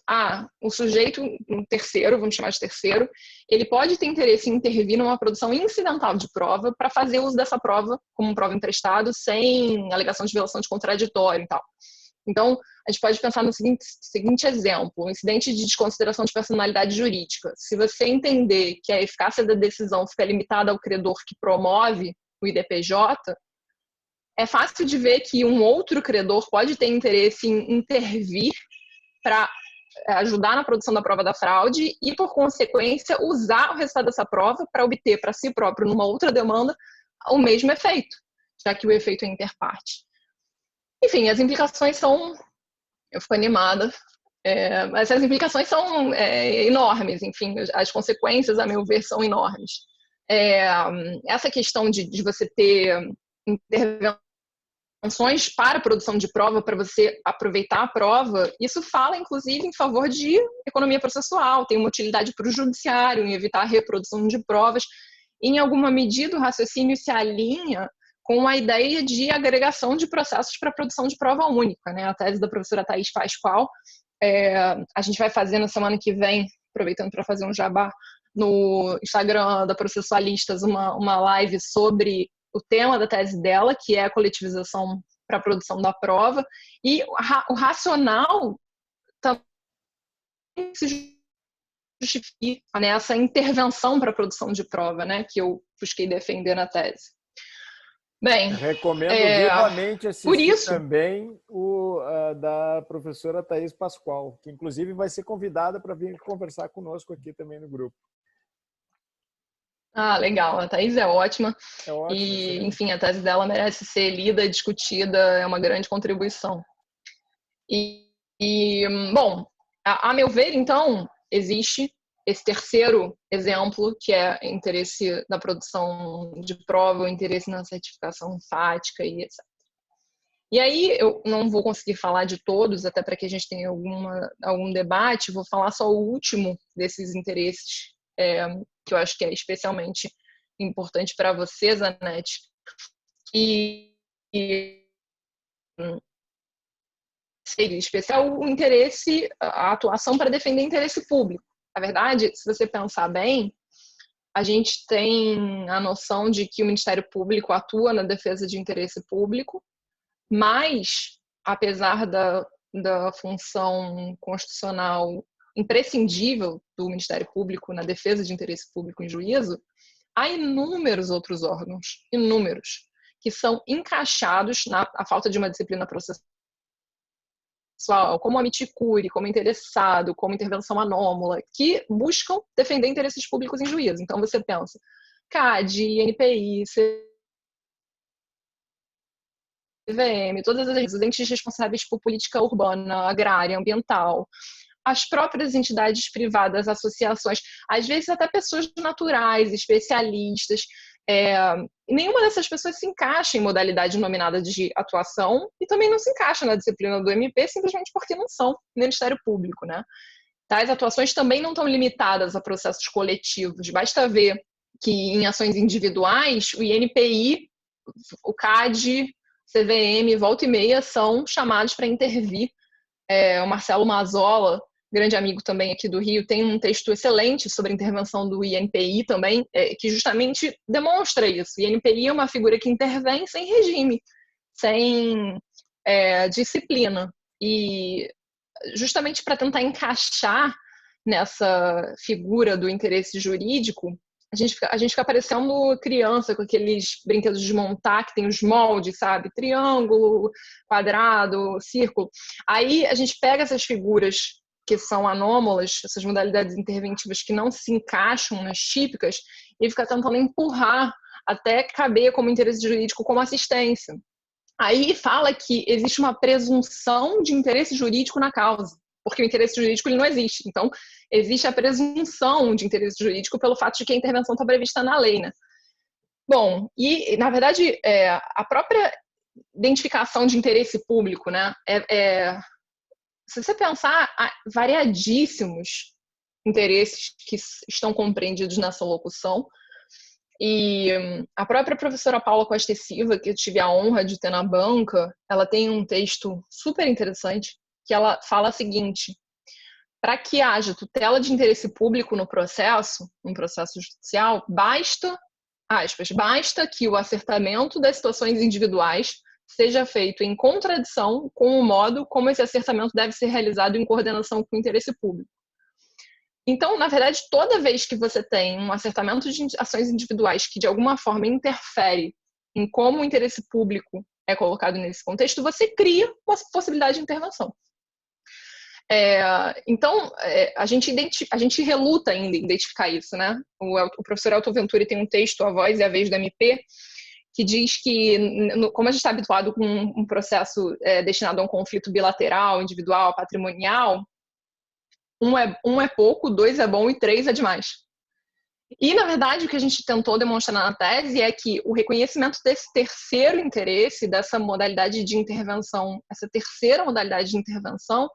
O sujeito, um terceiro, vamos chamar de terceiro, ele pode ter interesse em intervir numa produção incidental de prova para fazer uso dessa prova como prova emprestada, sem alegação de violação de contraditório e tal. Então, a gente pode pensar no seguinte exemplo, um incidente de desconsideração de personalidade jurídica. Se você entender que a eficácia da decisão fica limitada ao credor que promove o IDPJ, é fácil de ver que um outro credor pode ter interesse em intervir para ajudar na produção da prova da fraude e, por consequência, usar o resultado dessa prova para obter para si próprio, numa outra demanda, o mesmo efeito, já que o efeito é interparte. Enfim, as implicações são... Eu fico animada, mas as implicações são enormes, enfim, as consequências, a meu ver, são enormes. Essa questão de você ter intervenções para a produção de prova, para você aproveitar a prova, isso fala, inclusive, em favor de economia processual, tem uma utilidade para o judiciário em evitar a reprodução de provas. Em alguma medida, o raciocínio se alinha com a ideia de agregação de processos para a produção de prova única, né? A tese da professora Thaís Pascoal, a gente vai fazer na semana que vem, aproveitando para fazer um jabá, no Instagram da Processualistas, uma live sobre o tema da tese dela, que é a coletivização para a produção da prova, e o racional também se justifica nessa intervenção para a produção de prova, né, que eu busquei defender na tese. Bem, recomendo vivamente por assistir isso, também o da professora Thaís Pascoal, que inclusive vai ser convidada para vir conversar conosco aqui também no grupo. Legal, a Thaís é ótima. É ótimo, E, enfim, a tese dela merece ser lida, discutida, é uma grande contribuição. Bom, a meu ver, então, existe esse terceiro exemplo, que é interesse da produção de prova, o interesse na certificação fática e etc. E aí, eu não vou conseguir falar de todos, até para que a gente tenha algum debate, vou falar só o último desses interesses, que eu acho que é especialmente importante para você, Zanetti, seria especial o interesse, a atuação para defender interesse público. Na verdade, se você pensar bem, a gente tem a noção de que o Ministério Público atua na defesa de interesse público, mas, apesar da função constitucional imprescindível do Ministério Público na defesa de interesse público em juízo, há inúmeros outros órgãos, inúmeros, que são encaixados na falta de uma disciplina processual, como amiticure, como interessado, como intervenção anômala, que buscam defender interesses públicos em juízo. Então, você pensa, CAD, NPI, CVM, todas as entes responsáveis por política urbana, agrária, ambiental, as próprias entidades privadas, associações, às vezes até pessoas naturais, especialistas, nenhuma dessas pessoas se encaixa em modalidade nominada de atuação e também não se encaixa na disciplina do MP simplesmente porque não são Ministério Público, né? Tais atuações também não estão limitadas a processos coletivos. Basta ver que em ações individuais, o INPI, o CAD, CVM, volta e meia, são chamados para intervir. O Marcelo Mazzola, grande amigo também aqui do Rio, tem um texto excelente sobre a intervenção do INPI também, que justamente demonstra isso. O INPI é uma figura que intervém sem regime, sem disciplina. E justamente para tentar encaixar nessa figura do interesse jurídico, a gente fica parecendo criança com aqueles brinquedos de montar, que tem os moldes, sabe? Triângulo, quadrado, círculo. Aí a gente pega essas figuras que são anômalas, essas modalidades interventivas que não se encaixam nas típicas, e fica tentando empurrar até caber como interesse jurídico, como assistência. Aí fala que existe uma presunção de interesse jurídico na causa, porque o interesse jurídico ele não existe. Então, existe a presunção de interesse jurídico pelo fato de que a intervenção está prevista na lei, né? Bom, e, na verdade, a própria identificação de interesse público, né? Se você pensar, há variadíssimos interesses que estão compreendidos nessa locução. E a própria professora Paula Costa e Silva, que eu tive a honra de ter na banca, ela tem um texto super interessante que ela fala o seguinte: para que haja tutela de interesse público no processo judicial, basta que o acertamento das situações individuais seja feito em contradição com o modo como esse acertamento deve ser realizado em coordenação com o interesse público. Então, na verdade, toda vez que você tem um acertamento de ações individuais que, de alguma forma, interfere em como o interesse público é colocado nesse contexto, você cria uma possibilidade de intervenção. Então, a gente reluta ainda em identificar isso, né? O professor Elton Venturi tem um texto, A Voz e a Vez do MP, que diz que, como a gente está habituado com um processo destinado a um conflito bilateral, individual, patrimonial, um é pouco, 2 é bom e 3 é demais. E, na verdade, o que a gente tentou demonstrar na tese é que o reconhecimento desse terceiro interesse, dessa modalidade de intervenção, essa terceira modalidade de intervenção,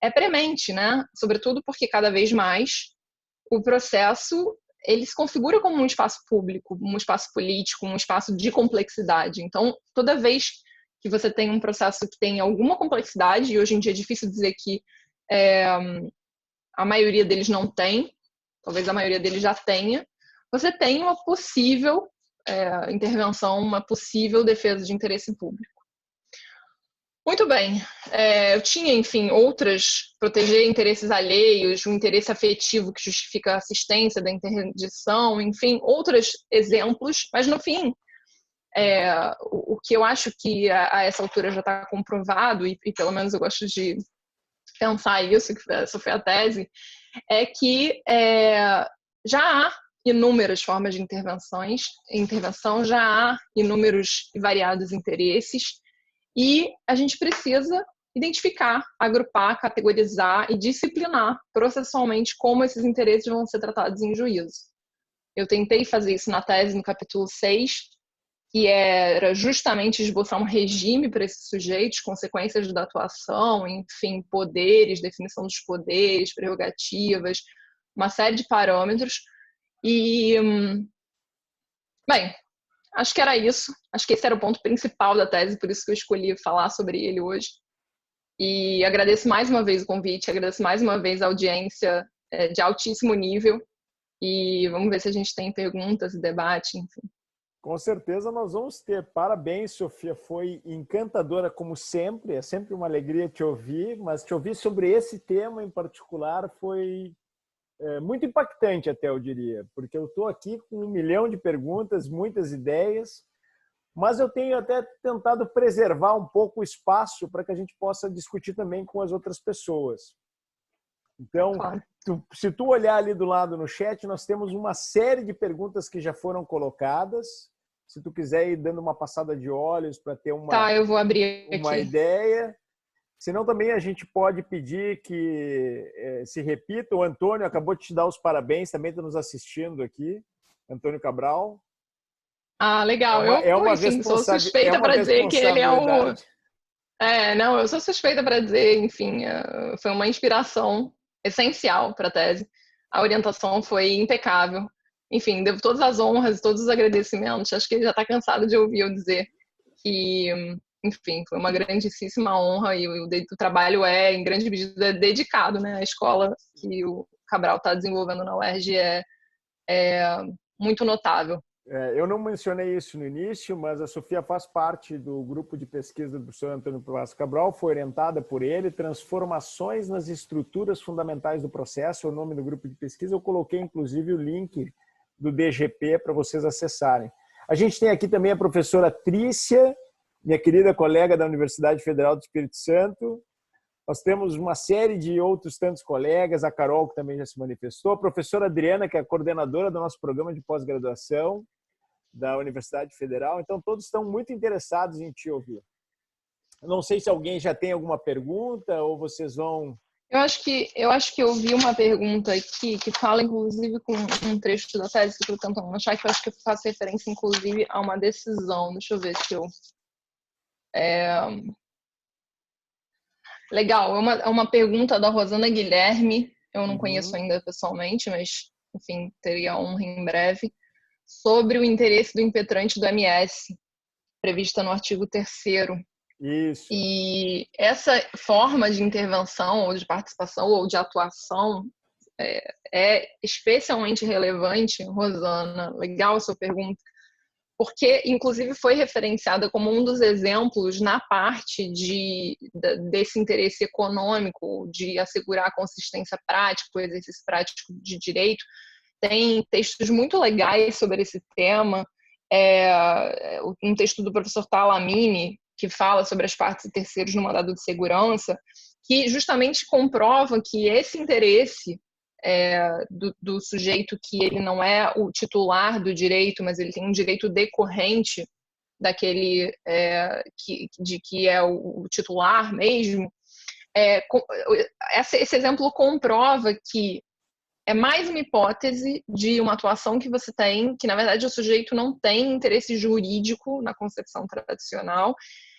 é premente, né? Sobretudo porque cada vez mais o processo ele se configura como um espaço público, um espaço político, um espaço de complexidade. Então, toda vez que você tem um processo que tem alguma complexidade, e hoje em dia é difícil dizer que a maioria deles não tem, talvez a maioria deles já tenha, você tem uma possível intervenção, uma possível defesa de interesse público. Muito bem. Eu tinha, enfim, outras, proteger interesses alheios, um interesse afetivo que justifica a assistência da interdição, enfim, outros exemplos, mas no fim, o que eu acho que a essa altura já está comprovado, e pelo menos eu gosto de pensar isso, que essa foi a tese, é que já há inúmeras formas de intervenção, já há inúmeros e variados interesses, e a gente precisa identificar, agrupar, categorizar e disciplinar processualmente como esses interesses vão ser tratados em juízo. Eu tentei fazer isso na tese no capítulo 6, que era justamente esboçar um regime para esses sujeitos, consequências da atuação, enfim, poderes, definição dos poderes, prerrogativas, uma série de parâmetros. E, bem, acho que era isso. Acho que esse era o ponto principal da tese, por isso que eu escolhi falar sobre ele hoje. E agradeço mais uma vez o convite, agradeço mais uma vez a audiência de altíssimo nível. E vamos ver se a gente tem perguntas e debate, enfim. Com certeza nós vamos ter. Parabéns, Sofia. Foi encantadora como sempre. É sempre uma alegria te ouvir, mas te ouvir sobre esse tema em particular foi muito impactante até, eu diria, porque eu estou aqui com 1 milhão de perguntas, muitas ideias, mas eu tenho até tentado preservar um pouco o espaço para que a gente possa discutir também com as outras pessoas. Então, Claro. Se tu olhar ali do lado no chat, nós temos uma série de perguntas que já foram colocadas. Se tu quiser ir dando uma passada de olhos para ter Eu vou abrir uma aqui. ideia. Senão também a gente pode pedir que se repita. O Antônio acabou de te dar os parabéns, também está nos assistindo aqui. Antônio Cabral. Legal. Enfim, sou suspeita para dizer que ele é o... não, eu sou suspeita para dizer, enfim, foi uma inspiração essencial para a tese. A orientação foi impecável. Enfim, devo todas as honras e todos os agradecimentos. Acho que ele já está cansado de ouvir eu dizer que, enfim, foi uma grandíssima honra e o trabalho em grande medida, dedicado, né? A escola que o Cabral está desenvolvendo na UERJ é muito notável. Eu não mencionei isso no início, mas a Sofia faz parte do grupo de pesquisa do professor Antônio Pivasco Cabral, foi orientada por ele, Transformações nas Estruturas Fundamentais do Processo, é o nome do grupo de pesquisa. Eu coloquei, inclusive, o link do DGP para vocês acessarem. A gente tem aqui também a professora Trícia, minha querida colega da Universidade Federal do Espírito Santo. Nós temos uma série de outros tantos colegas, a Carol, que também já se manifestou, a professora Adriana, que é a coordenadora do nosso programa de pós-graduação da Universidade Federal. Então, todos estão muito interessados em te ouvir. Eu não sei se alguém já tem alguma pergunta ou vocês vão... Eu acho que eu vi uma pergunta aqui que fala, inclusive, com um trecho da tese que eu estou tentando achar, que eu acho que faz referência, inclusive, a uma decisão. Deixa eu ver se eu... Legal, é uma pergunta da Rosana Guilherme. Eu não conheço ainda pessoalmente, mas, enfim, teria a honra em breve. Sobre o interesse do impetrante do MS, prevista no artigo 3º. Isso. E essa forma de intervenção, ou de participação, ou de atuação é especialmente relevante, Rosana. Legal a sua pergunta. Porque, inclusive, foi referenciada como um dos exemplos na parte desse interesse econômico, de assegurar a consistência prática, o exercício prático de direito. Tem textos muito legais sobre esse tema. Um texto do professor Talamini, que fala sobre as partes e terceiros no mandado de segurança, que justamente comprova que esse interesse do sujeito, que ele não é o titular do direito, mas ele tem um direito decorrente daquele que é o titular mesmo, esse exemplo comprova que é mais uma hipótese de uma atuação que você tem, que na verdade o sujeito não tem interesse jurídico na concepção tradicional,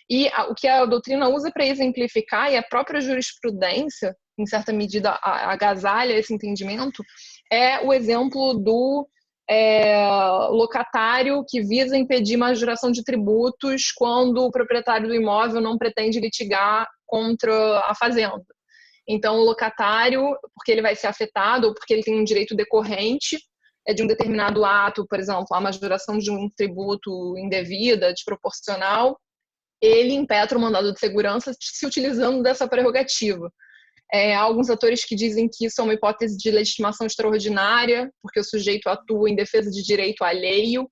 e o que a doutrina usa para exemplificar, e a própria jurisprudência, em certa medida, agasalha esse entendimento, é o exemplo do locatário que visa impedir majoração de tributos quando o proprietário do imóvel não pretende litigar contra a fazenda. Então, o locatário, porque ele vai ser afetado ou porque ele tem um direito decorrente de um determinado ato, por exemplo, a majoração de um tributo indevida, desproporcional, ele impetra o mandado de segurança se utilizando dessa prerrogativa. Há alguns autores que dizem que isso é uma hipótese de legitimação extraordinária, porque o sujeito atua em defesa de direito alheio,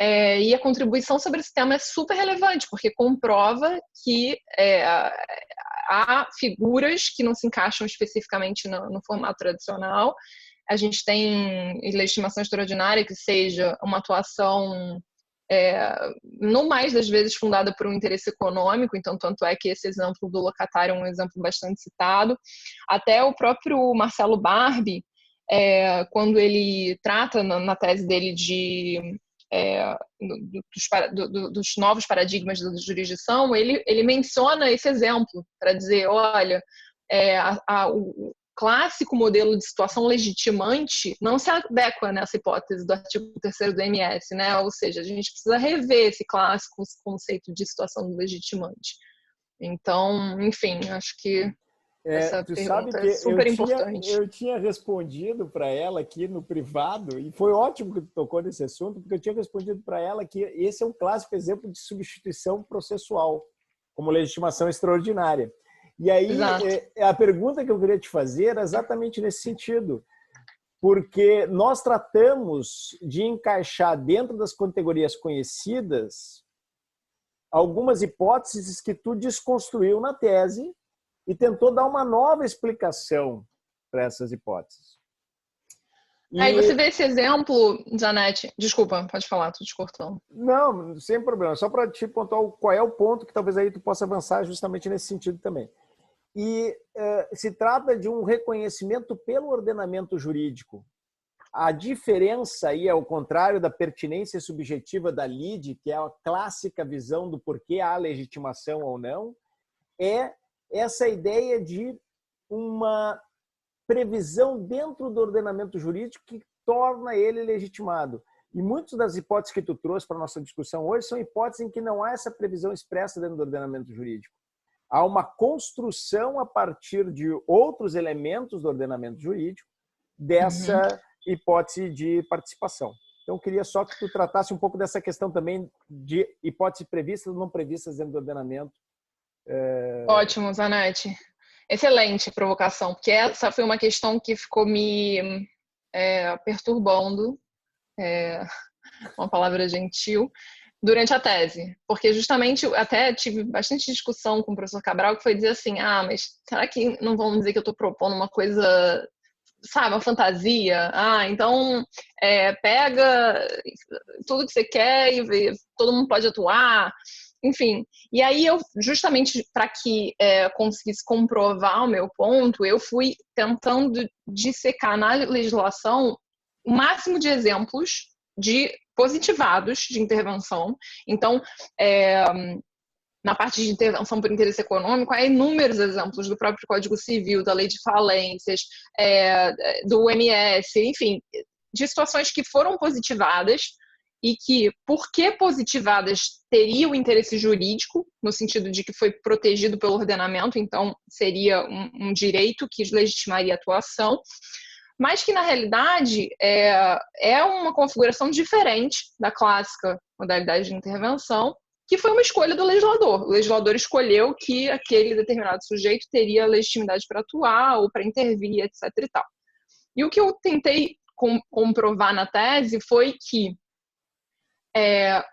e a contribuição sobre esse tema é super relevante, porque comprova que há figuras que não se encaixam especificamente no formato tradicional. A gente tem legitimação extraordinária, que seja uma atuação não mais das vezes fundada por um interesse econômico, então tanto é que esse exemplo do locatário é um exemplo bastante citado. Até o próprio Marcelo Barbie, quando ele trata na tese dele dos novos paradigmas da jurisdição, ele menciona esse exemplo para dizer, olha, o clássico modelo de situação legitimante não se adequa nessa hipótese do artigo 3º do MS, né? Ou seja, a gente precisa rever esse clássico conceito de situação legitimante. Então, enfim, acho que essa pergunta é super importante. Eu tinha respondido para ela aqui no privado, e foi ótimo que tu tocou nesse assunto, porque eu tinha respondido para ela que esse é um clássico exemplo de substituição processual, como legitimação extraordinária. E aí, a pergunta que eu queria te fazer era exatamente nesse sentido, porque nós tratamos de encaixar dentro das categorias conhecidas algumas hipóteses que tu desconstruiu na tese e tentou dar uma nova explicação para essas hipóteses. Aí você vê esse exemplo, Zanetti. Desculpa, pode falar, estou te cortando. Não, sem problema. Só para te pontuar qual é o ponto que talvez aí tu possa avançar justamente nesse sentido também. E se trata de um reconhecimento pelo ordenamento jurídico. A diferença aí, ao contrário da pertinência subjetiva da lide, que é a clássica visão do porquê há legitimação ou não, é essa ideia de uma previsão dentro do ordenamento jurídico que torna ele legitimado. E muitas das hipóteses que tu trouxe para a nossa discussão hoje são hipóteses em que não há essa previsão expressa dentro do ordenamento jurídico. Há uma construção a partir de outros elementos do ordenamento jurídico dessa hipótese de participação. Então, eu queria só que tu tratasse um pouco dessa questão também de hipóteses previstas ou não previstas dentro do ordenamento. Ótimo, Zanetti. Excelente provocação, porque essa foi uma questão que ficou me perturbando uma palavra gentil, durante a tese. Porque justamente até tive bastante discussão com o professor Cabral, que foi dizer assim, mas será que não vão dizer que eu estou propondo uma coisa, sabe, uma fantasia? Então pega tudo que você quer e vê, todo mundo pode atuar. Enfim, e aí eu, justamente para que conseguisse comprovar o meu ponto, eu fui tentando dissecar na legislação o máximo de exemplos de positivados de intervenção. Então, na parte de intervenção por interesse econômico, há inúmeros exemplos do próprio Código Civil, da Lei de Falências, do MS, enfim, de situações que foram positivadas e que, porque positivadas, teria o interesse jurídico, no sentido de que foi protegido pelo ordenamento, então seria um direito que legitimaria a atuação, mas que, na realidade, é uma configuração diferente da clássica modalidade de intervenção, que foi uma escolha do legislador. O legislador escolheu que aquele determinado sujeito teria legitimidade para atuar ou para intervir, etc. e tal. E o que eu tentei comprovar na tese foi que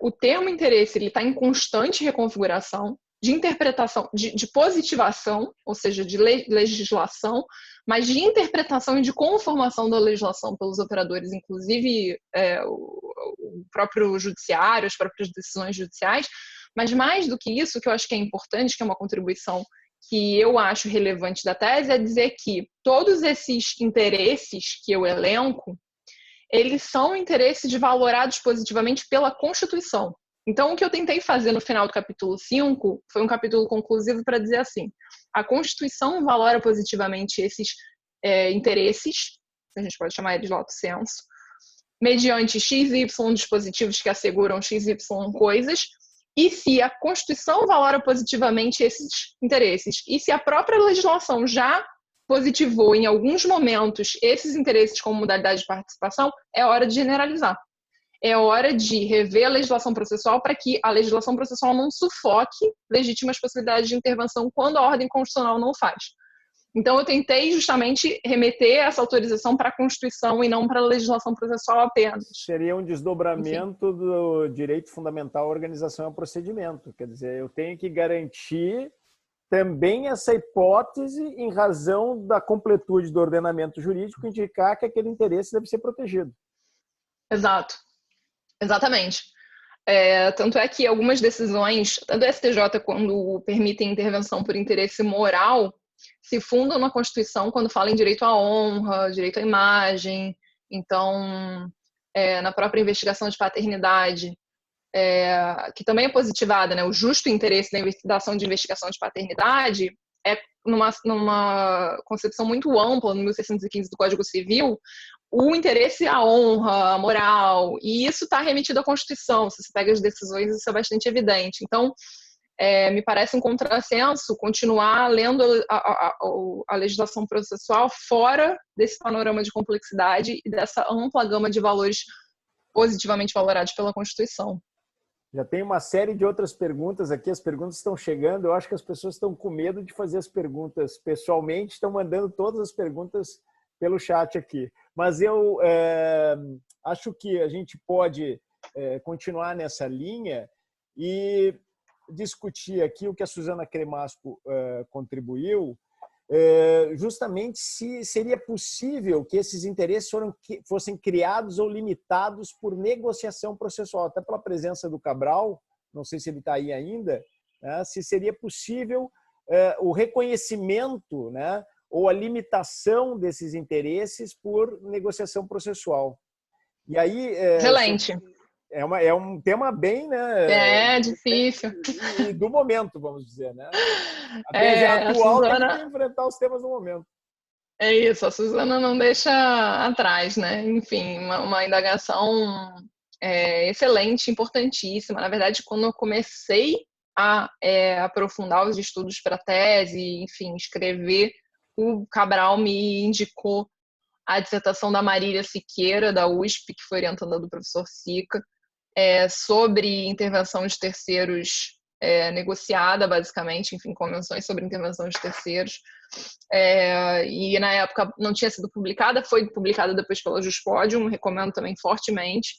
o termo interesse está em constante reconfiguração, de interpretação, de positivação, ou seja, de legislação, mas de interpretação e de conformação da legislação pelos operadores, inclusive o próprio judiciário, as próprias decisões judiciais. Mas mais do que isso, que eu acho que é importante, que é uma contribuição que eu acho relevante da tese, é dizer que todos esses interesses que eu elenco, eles são interesses valorados positivamente pela Constituição. Então, o que eu tentei fazer no final do capítulo 5 foi um capítulo conclusivo para dizer assim: a Constituição valora positivamente esses interesses, a gente pode chamar eles de lato sensu, mediante XY dispositivos que asseguram XY coisas, e se a Constituição valora positivamente esses interesses, e se a própria legislação já positivou em alguns momentos esses interesses como modalidade de participação, é hora de generalizar. É hora de rever a legislação processual para que a legislação processual não sufoque legítimas possibilidades de intervenção quando a ordem constitucional não faz. Então, eu tentei justamente remeter essa autorização para a Constituição e não para a legislação processual apenas. Seria um desdobramento do direito fundamental à organização e ao procedimento. Quer dizer, eu tenho que garantir também essa hipótese em razão da completude do ordenamento jurídico indicar que aquele interesse deve ser protegido. Exato. Exatamente. Tanto é que algumas decisões, tanto do STJ quando permitem intervenção por interesse moral, se fundam na Constituição quando falam em direito à honra, direito à imagem. Então, na própria investigação de paternidade, que também é positivada, né? O justo interesse da investigação de paternidade é numa concepção muito ampla, no 1615 do Código Civil, o interesse à honra, à moral, e isso está remetido à Constituição. Se você pega as decisões, isso é bastante evidente. Então, me parece um contrassenso continuar lendo a legislação processual fora desse panorama de complexidade e dessa ampla gama de valores positivamente valorados pela Constituição. Já tem uma série de outras perguntas aqui, as perguntas estão chegando, eu acho que as pessoas estão com medo de fazer as perguntas pessoalmente, estão mandando todas as perguntas pelo chat aqui. Mas eu acho que a gente pode continuar nessa linha e discutir aqui o que a Suzana Cremasco contribuiu, justamente se seria possível que esses interesses fossem criados ou limitados por negociação processual, até pela presença do Cabral, não sei se ele está aí ainda, né, se seria possível o reconhecimento, né, ou a limitação desses interesses por negociação processual. E aí, excelente. É um tema bem, né? Difícil. E do momento, vamos dizer, né? A tese atual Suzana... tem que enfrentar os temas do momento. É isso, a Suzana não deixa atrás, né? Enfim, uma indagação excelente, importantíssima. Na verdade, quando eu comecei a aprofundar os estudos para a tese, enfim, escrever, o Cabral me indicou a dissertação da Marília Siqueira, da USP, que foi orientanda do professor Sica, sobre intervenção de terceiros negociada, basicamente, enfim, convenções sobre intervenção de terceiros. E na época não tinha sido publicada, foi publicada depois pela Juspodium, recomendo também fortemente.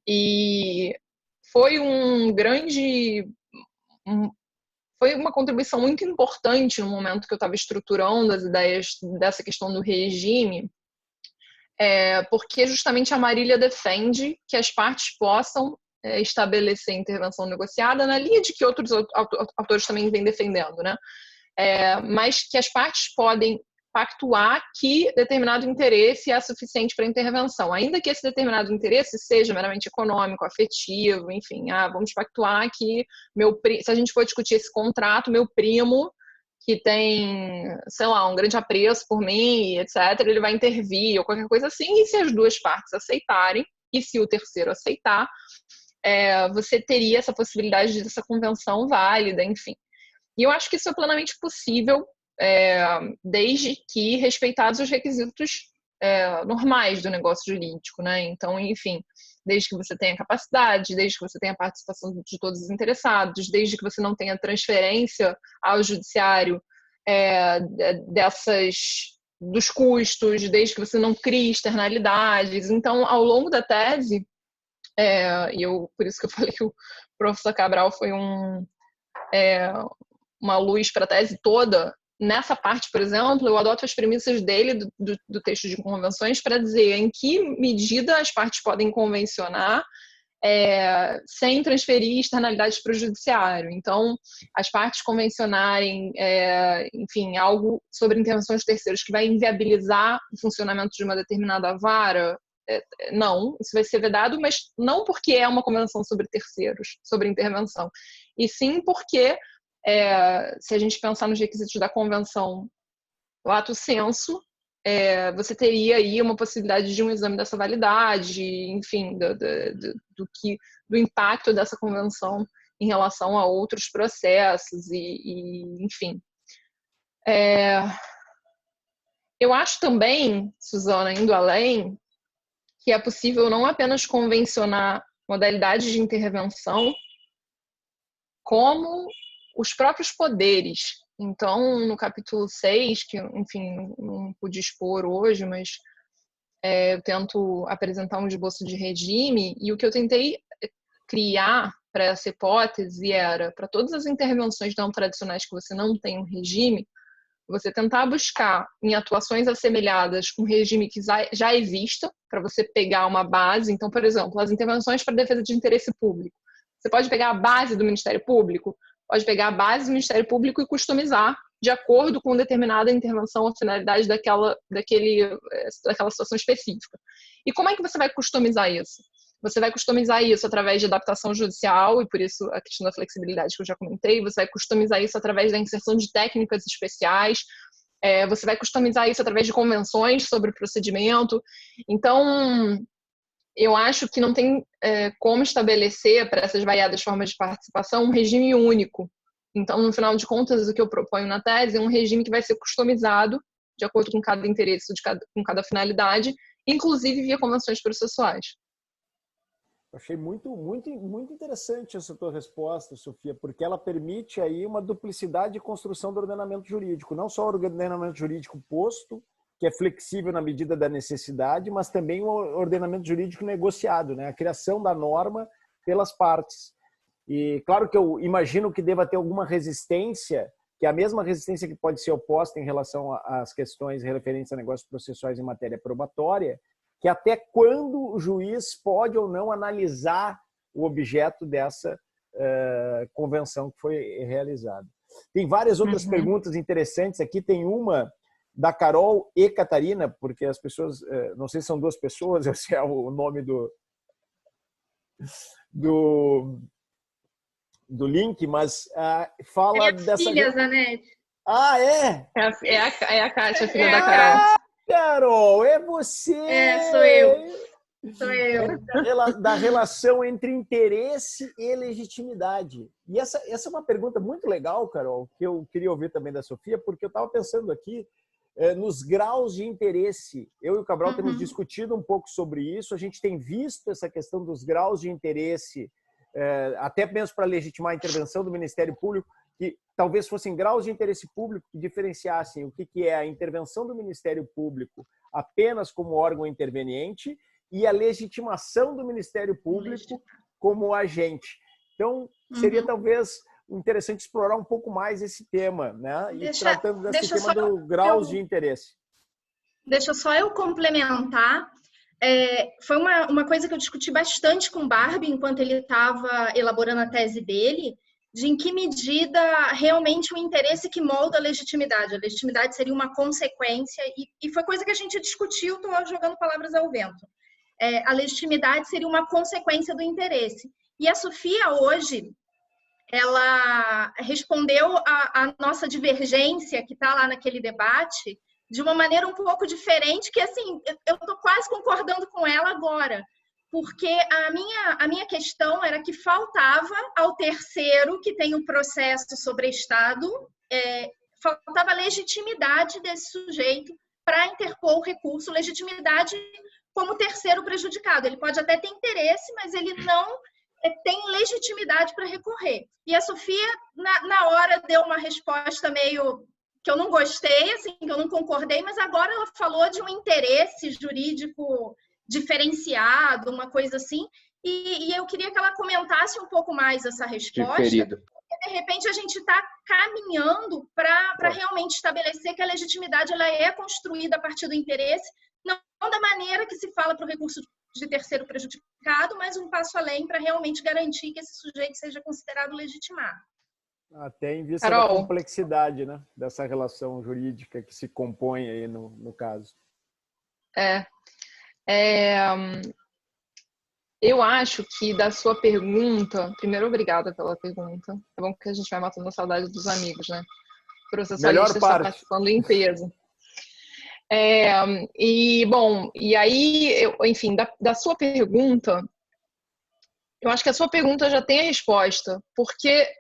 E foi foi uma contribuição muito importante no momento que eu estava estruturando as ideias dessa questão do regime, porque justamente a Marília defende que as partes possam estabelecer intervenção negociada na linha de que outros autores também vêm defendendo, né? Mas que as partes podem pactuar que determinado interesse é suficiente para intervenção, ainda que esse determinado interesse seja meramente econômico, afetivo, enfim, vamos pactuar que se a gente for discutir esse contrato, meu primo, que tem, sei lá, um grande apreço por mim, etc., ele vai intervir ou qualquer coisa assim, e se as duas partes aceitarem, e se o terceiro aceitar, você teria essa possibilidade dessa convenção válida, enfim. E eu acho que isso é plenamente possível, desde que respeitados os requisitos normais do negócio jurídico, né? Então, enfim, desde que você tenha capacidade, desde que você tenha participação de todos os interessados, desde que você não tenha transferência ao judiciário dos custos, desde que você não crie externalidades. Então, ao longo da tese, por isso que eu falei que o professor Cabral foi uma luz para a tese toda. Nessa parte, por exemplo, eu adoto as premissas dele, do texto de convenções, para dizer em que medida as partes podem convencionar sem transferir externalidades para o judiciário. Então, as partes convencionarem, enfim, algo sobre intervenções de terceiros que vai inviabilizar o funcionamento de uma determinada vara, não, isso vai ser vedado, mas não porque é uma convenção sobre terceiros, sobre intervenção, e sim porque se a gente pensar nos requisitos da convenção lato sensu, você teria aí uma possibilidade de um exame dessa validade, enfim, do impacto dessa convenção em relação a outros processos enfim. Eu acho também, Suzana, indo além, que é possível não apenas convencionar modalidades de intervenção, como os próprios poderes. Então, no capítulo 6, que, enfim, não pude expor hoje, mas eu tento apresentar um esboço de regime, e o que eu tentei criar para essa hipótese era, para todas as intervenções não tradicionais que você não tem um regime, você tentar buscar em atuações assemelhadas um regime que já exista, para você pegar uma base. Então, por exemplo, as intervenções para defesa de interesse público. Você pode pegar a base do Ministério Público, pode pegar a base do Ministério Público e customizar de acordo com determinada intervenção ou finalidade daquela situação específica. E como é que você vai customizar isso? Você vai customizar isso através de adaptação judicial, e por isso a questão da flexibilidade que eu já comentei, você vai customizar isso através da inserção de técnicas especiais, você vai customizar isso através de convenções sobre o procedimento. Então, eu acho que não tem como estabelecer para essas variadas formas de participação um regime único. Então, no final de contas, o que eu proponho na tese é um regime que vai ser customizado de acordo com cada interesse, com cada finalidade, inclusive via convenções processuais. Achei muito, muito, muito interessante essa tua resposta, Sofia, porque ela permite aí uma duplicidade de construção do ordenamento jurídico, não só o ordenamento jurídico posto, que é flexível na medida da necessidade, mas também o ordenamento jurídico negociado, né? A criação da norma pelas partes. E claro que eu imagino que deva ter alguma resistência, que é a mesma resistência que pode ser oposta em relação às questões referentes a negócios processuais em matéria probatória, que até quando o juiz pode ou não analisar o objeto dessa convenção que foi realizada. Tem várias outras perguntas interessantes aqui. Tem uma da Carol e Catarina, porque as pessoas, não sei se são duas pessoas, esse é o nome do link, mas fala dessa... filhas, Anete. Ah, é? É a Kátia, filha da Carol. Carol, é você! Sou eu. Sou eu. Da relação entre interesse e legitimidade. E essa é uma pergunta muito legal, Carol, que eu queria ouvir também da Sofia, porque eu estava pensando aqui nos graus de interesse. Eu e o Cabral temos discutido um pouco sobre isso, a gente tem visto essa questão dos graus de interesse até mesmo para legitimar a intervenção do Ministério Público, que talvez fossem graus de interesse público que diferenciassem o que é a intervenção do Ministério Público apenas como órgão interveniente e a legitimação do Ministério Público como agente. Então, seria talvez interessante explorar um pouco mais esse tema, né? E tratando desse tema do graus de interesse. Deixa só eu complementar. Foi uma coisa que eu discuti bastante com o Barbie enquanto ele estava elaborando a tese dele, de em que medida realmente o interesse que molda a legitimidade. A legitimidade seria uma consequência, e foi coisa que a gente discutiu, estou jogando palavras ao vento. A legitimidade seria uma consequência do interesse. E a Sofia, hoje, ela respondeu a nossa divergência que está lá naquele debate de uma maneira um pouco diferente, que assim, eu estou quase concordando com ela agora, porque a minha questão era que faltava ao terceiro, que tem um processo sobre Estado, faltava legitimidade desse sujeito para interpor o recurso, legitimidade como terceiro prejudicado. Ele pode até ter interesse, mas ele não tem legitimidade para recorrer. E a Sofia, na hora, deu uma resposta meio que eu não gostei, assim, que eu não concordei, mas agora ela falou de um interesse jurídico diferenciado, uma coisa assim, e eu queria que ela comentasse um pouco mais essa resposta. Diferido. Porque, de repente, a gente está caminhando para realmente estabelecer que a legitimidade ela é construída a partir do interesse, não da maneira que se fala para o recurso de terceiro prejudicado, mas um passo além para realmente garantir que esse sujeito seja considerado legitimado. Até em vista da complexidade, né, dessa relação jurídica que se compõe aí no caso. Eu acho que da sua pergunta... Primeiro, obrigada pela pergunta. É bom que a gente vai matando a saudade dos amigos, né? O processualista está participando em peso. E aí, enfim, da sua pergunta, eu acho que a sua pergunta já tem a resposta, porque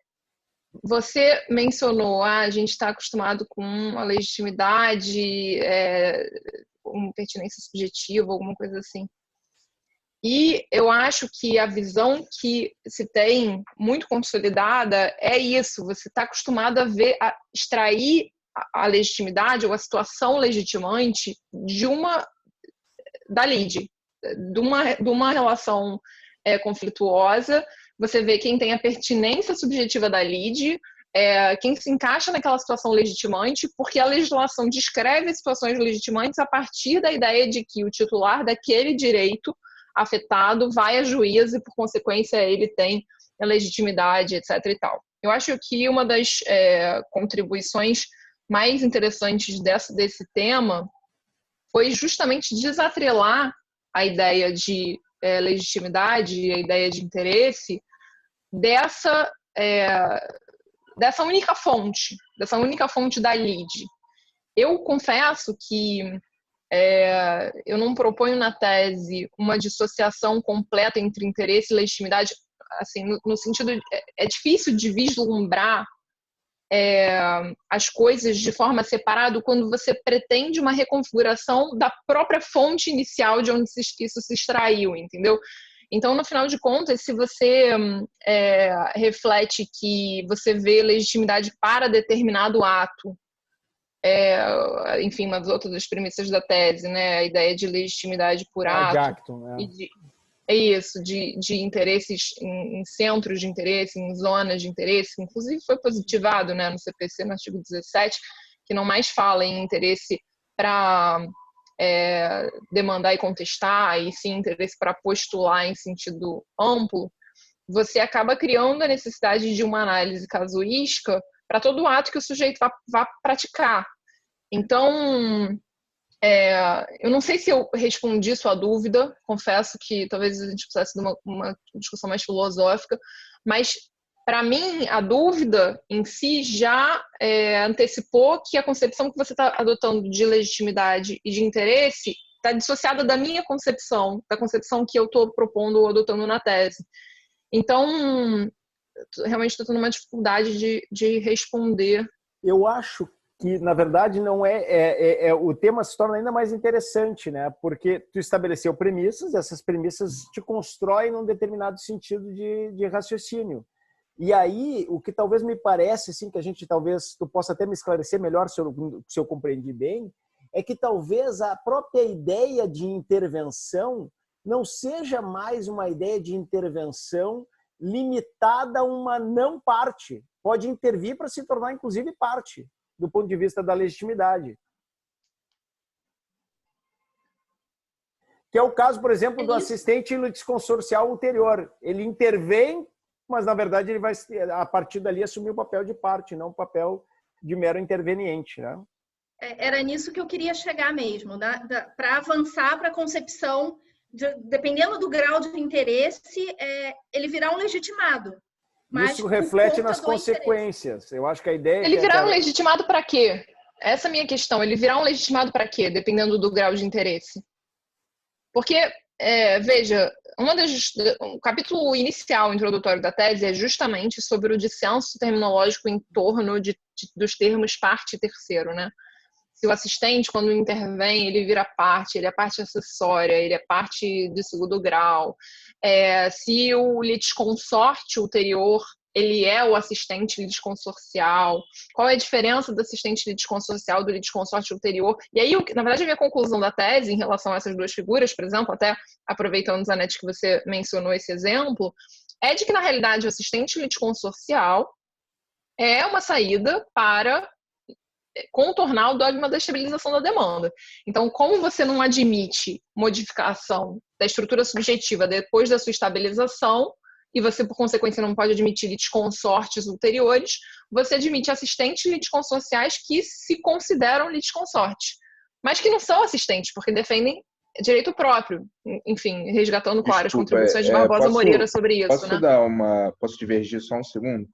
você mencionou, a gente está acostumado com a legitimidade, com pertinência subjetiva, alguma coisa assim. E eu acho que a visão que se tem muito consolidada é isso, você está acostumado a extrair a legitimidade ou a situação legitimante da lide, de uma relação conflituosa. Você vê quem tem a pertinência subjetiva da lide, quem se encaixa naquela situação legitimante, porque a legislação descreve situações legitimantes a partir da ideia de que o titular daquele direito afetado vai a juízo e, por consequência, ele tem a legitimidade, etc. e tal. Eu acho que uma das contribuições mais interessantes desse tema foi justamente desatrelar a ideia de legitimidade, a ideia de interesse dessa única fonte da lide. Eu confesso que eu não proponho na tese uma dissociação completa entre interesse e legitimidade, assim, no sentido é difícil de vislumbrar as coisas de forma separada quando você pretende uma reconfiguração da própria fonte inicial de onde isso se extraiu, entendeu? Então, no final de contas, se você reflete que você vê legitimidade para determinado ato, enfim, uma das outras premissas da tese, né, a ideia de legitimidade por ato, de interesses em centros de interesse, em zonas de interesse, inclusive foi positivado, né, no CPC, no artigo 17, que não mais fala em interesse para demandar e contestar, e sim interesse para postular em sentido amplo. Você acaba criando a necessidade de uma análise casuística para todo ato que o sujeito vá praticar. Então, eu não sei se eu respondi sua dúvida, confesso que talvez a gente precisasse de uma discussão mais filosófica, mas, para mim, a dúvida em si já antecipou que a concepção que você está adotando de legitimidade e de interesse está dissociada da minha concepção, da concepção que eu estou propondo ou adotando na tese. Então, realmente estou tendo uma dificuldade de responder. Eu acho que na verdade não o tema se torna ainda mais interessante, né? Porque tu estabeleceu premissas, essas premissas te constroem num determinado sentido de raciocínio. E aí, o que talvez me parece, assim, que a gente talvez, tu possa até me esclarecer melhor se eu compreendi bem, é que talvez a própria ideia de intervenção não seja mais uma ideia de intervenção limitada a uma não parte. Pode intervir para se tornar, inclusive, parte, do ponto de vista da legitimidade. Que é o caso, por exemplo, do assistente litisconsorcial ulterior. Ele intervém, mas, na verdade, ele vai, a partir dali, assumir o papel de parte, não o papel de mero interveniente, né? Era nisso que eu queria chegar mesmo, para avançar para a concepção, dependendo do grau de interesse, ele virá um legitimado. Mas isso reflete nas consequências. Eu acho que a ideia... Ele virá um legitimado para quê? Essa é a minha questão. Ele virá um legitimado para quê, dependendo do grau de interesse? Porque, veja, o capítulo inicial, introdutório da tese, é justamente sobre o dissenso terminológico em torno dos termos parte e terceiro, né? Se o assistente, quando intervém, ele vira parte, ele é parte acessória, ele é parte de segundo grau. Se o litisconsorte ulterior, ele é o assistente litisconsorcial. Qual é a diferença do assistente litisconsorcial do litisconsorte ulterior? E aí, na verdade, a minha conclusão da tese em relação a essas duas figuras, por exemplo, até aproveitando, Zanetti, que você mencionou esse exemplo, é de que, na realidade, o assistente litisconsorcial é uma saída para contornar o dogma da estabilização da demanda. Então, como você não admite modificação da estrutura subjetiva depois da sua estabilização, e você, por consequência, não pode admitir litisconsortes ulteriores, você admite assistentes litisconsorciais que se consideram litisconsortes, mas que não são assistentes, porque defendem direito próprio. Enfim, resgatando, claro, as contribuições de Barbosa Moreira sobre isso. Posso divergir só um segundo?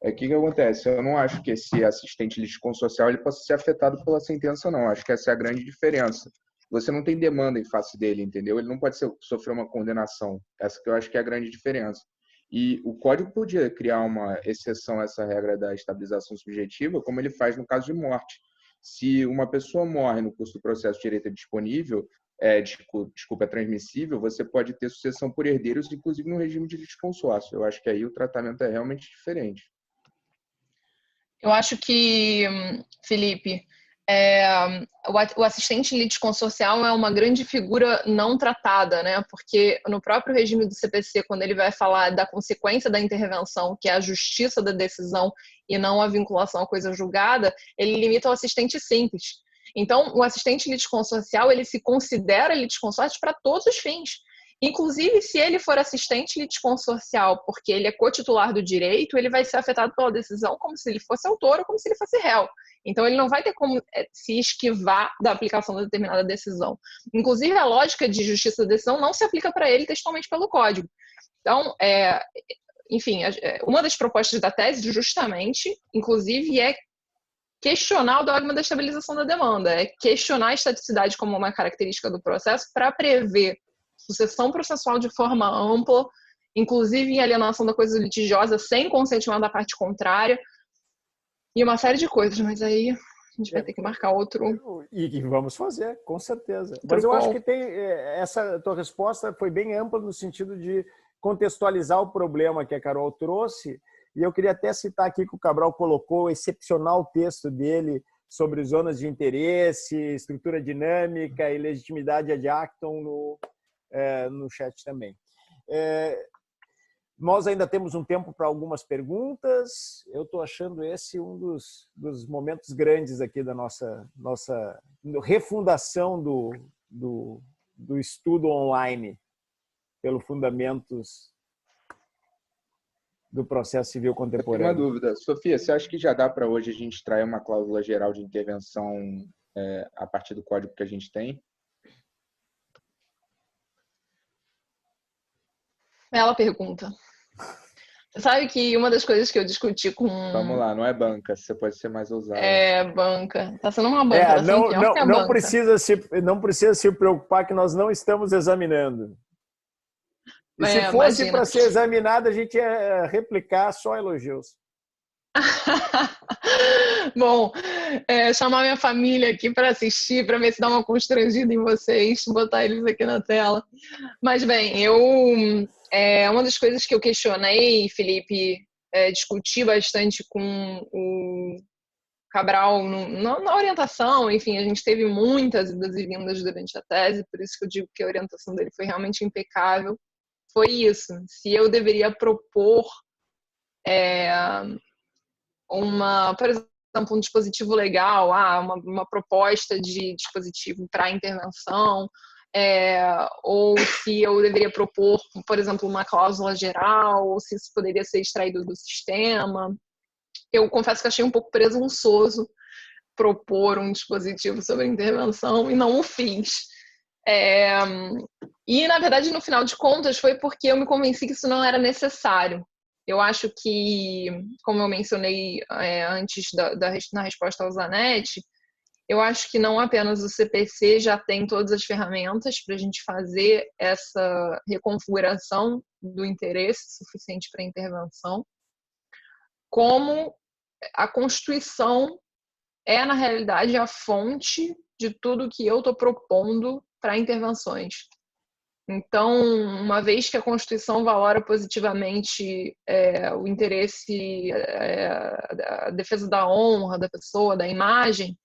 O que acontece? Eu não acho que esse assistente litisconsorcial ele possa ser afetado pela sentença, não. Acho que essa é a grande diferença. Você não tem demanda em face dele, entendeu? Ele não pode sofrer uma condenação. Essa que eu acho que é a grande diferença. E o Código podia criar uma exceção a essa regra da estabilização subjetiva, como ele faz no caso de morte. Se uma pessoa morre no curso do processo de direito disponível, é transmissível, você pode ter sucessão por herdeiros, inclusive no regime de litisconsórcio. Eu acho que aí o tratamento é realmente diferente. Eu acho que, Felipe, o assistente litisconsorcial é uma grande figura não tratada, né? Porque no próprio regime do CPC, quando ele vai falar da consequência da intervenção, que é a justiça da decisão e não a vinculação à coisa julgada, ele limita ao assistente simples. Então, o assistente litisconsorcial, ele se considera litisconsorte para todos os fins. Inclusive, se ele for assistente litisconsorcial porque ele é cotitular do direito, ele vai ser afetado pela decisão como se ele fosse autor ou como se ele fosse réu. Então, ele não vai ter como se esquivar da aplicação da determinada decisão. Inclusive, a lógica de justiça da decisão não se aplica para ele textualmente pelo Código. Então, enfim, uma das propostas da tese, justamente, inclusive, é questionar o dogma da estabilização da demanda, é questionar a estaticidade como uma característica do processo para prever sucessão processual de forma ampla, inclusive em alienação da coisa litigiosa sem consentimento da parte contrária, e uma série de coisas, mas aí a gente vai ter que marcar outro. E vamos fazer, com certeza. Mas eu acho que essa tua resposta foi bem ampla no sentido de contextualizar o problema que a Carol trouxe, e eu queria até citar aqui que o Cabral colocou o excepcional texto dele sobre zonas de interesse, estrutura dinâmica e legitimidade ad actum no chat também. Nós ainda temos um tempo para algumas perguntas. Eu estou achando esse um dos momentos grandes aqui da nossa refundação do estudo online pelo Fundamentos do Processo Civil Contemporâneo. Eu tenho uma dúvida. Sofia, você acha que já dá para hoje a gente extrair uma cláusula geral de intervenção a partir do código que a gente tem? Bela pergunta. Você sabe que uma das coisas que eu discuti com... Vamos lá, não é banca, você pode ser mais ousado. Banca. Tá sendo uma banca. Não precisa se preocupar que nós não estamos examinando. E se fosse para ser examinado, a gente ia replicar só elogios. Bom, chamar minha família aqui para assistir, para ver se dá uma constrangida em vocês, botar eles aqui na tela. Mas, bem, uma das coisas que eu questionei, Felipe, discuti bastante com o Cabral na orientação, enfim, a gente teve muitas idas e vindas durante a tese, por isso que eu digo que a orientação dele foi realmente impecável. Foi isso, se eu deveria propor por exemplo, um dispositivo legal, uma proposta de dispositivo para intervenção, ou se eu deveria propor, por exemplo, uma cláusula geral, ou se isso poderia ser extraído do sistema. Eu confesso que achei um pouco presunçoso propor um dispositivo sobre intervenção e não o fiz. E, na verdade, no final de contas, foi porque eu me convenci que isso não era necessário. Eu acho que, como eu mencionei antes na resposta ao Zanetti, eu acho que não apenas o CPC já tem todas as ferramentas para a gente fazer essa reconfiguração do interesse suficiente para intervenção, como a Constituição na realidade, a fonte de tudo que eu estou propondo para intervenções. Então, uma vez que a Constituição valora positivamente o interesse, a defesa da honra da pessoa, da imagem,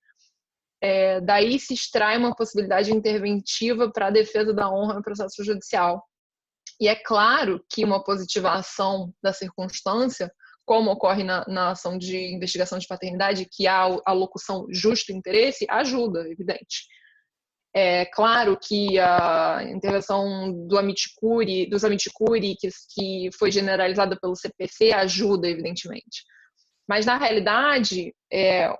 daí se extrai uma possibilidade interventiva para a defesa da honra no processo judicial. E é claro que uma positivação da circunstância, como ocorre na ação de investigação de paternidade, que há a locução justo interesse, ajuda, evidente. É claro que a intervenção dos amici curiae, que foi generalizada pelo CPC, ajuda, evidentemente. Mas, na realidade,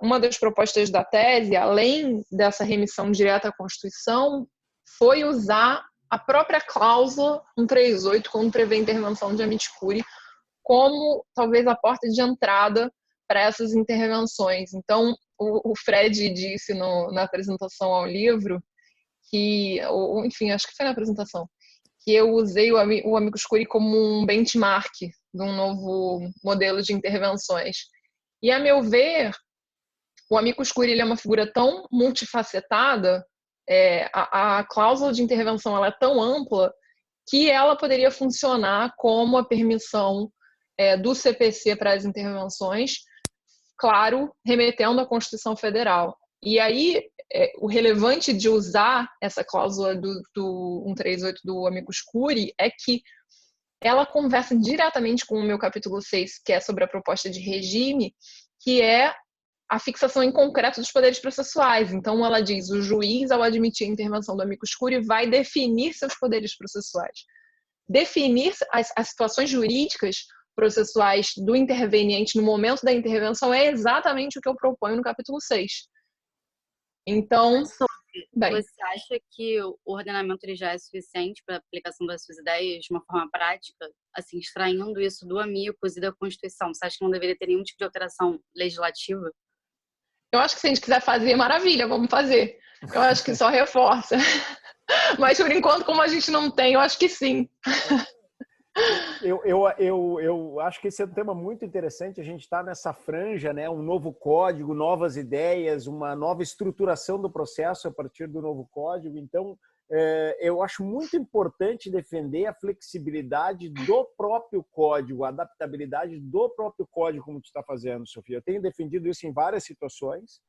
uma das propostas da tese, além dessa remissão direta à Constituição, foi usar a própria cláusula 138, quando prevê a intervenção de amici curiae, como talvez a porta de entrada para essas intervenções. Então, o Fred disse na apresentação ao livro enfim, acho que foi na apresentação, que eu usei o amicus curiae como um benchmark de um novo modelo de intervenções. E, a meu ver, o amicus curiae é uma figura tão multifacetada, a cláusula de intervenção ela é tão ampla que ela poderia funcionar como a permissão do CPC para as intervenções, claro, remetendo à Constituição Federal. E aí, o relevante de usar essa cláusula do 138 do amicus curiae é que ela conversa diretamente com o meu capítulo 6, que é sobre a proposta de regime, que é a fixação em concreto dos poderes processuais. Então, ela diz, o juiz, ao admitir a intervenção do amicus curiae, vai definir seus poderes processuais. Definir as situações jurídicas processuais do interveniente no momento da intervenção é exatamente o que eu proponho no capítulo 6. Então, bem, você acha que o ordenamento ele já é suficiente para a aplicação das suas ideias de uma forma prática, assim, extraindo isso do amicus e da Constituição? Você acha que não deveria ter nenhum tipo de alteração legislativa? Eu acho que se a gente quiser fazer, maravilha, vamos fazer. Eu acho que só reforça. Mas, por enquanto, como a gente não tem, eu acho que sim. Eu acho que esse é um tema muito interessante. A gente está nessa franja, né? Um novo código, novas ideias, uma nova estruturação do processo a partir do novo código. Então, eu acho muito importante defender a flexibilidade do próprio código, a adaptabilidade do próprio código, como tu está fazendo, Sofia. Eu tenho defendido isso em várias situações.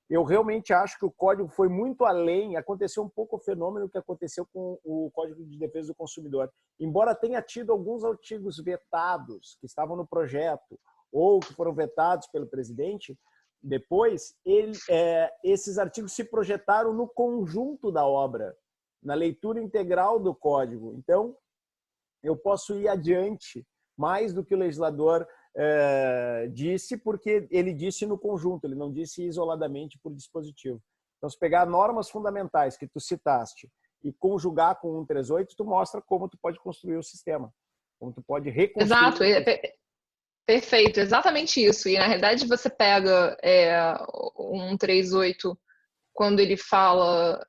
Eu realmente acho que o código foi muito além. Aconteceu um pouco o fenômeno que aconteceu com o Código de Defesa do Consumidor. Embora tenha tido alguns artigos vetados que estavam no projeto ou que foram vetados pelo presidente, depois esses artigos se projetaram no conjunto da obra, na leitura integral do código. Então, eu posso ir adiante mais do que o legislador disse, porque ele disse no conjunto, ele não disse isoladamente por dispositivo. Então, se pegar normas fundamentais que tu citaste e conjugar com 138, tu mostra como tu pode construir o sistema, como tu pode reconstruir. Exato, perfeito, exatamente isso. E, na realidade, você pega o 138, quando ele fala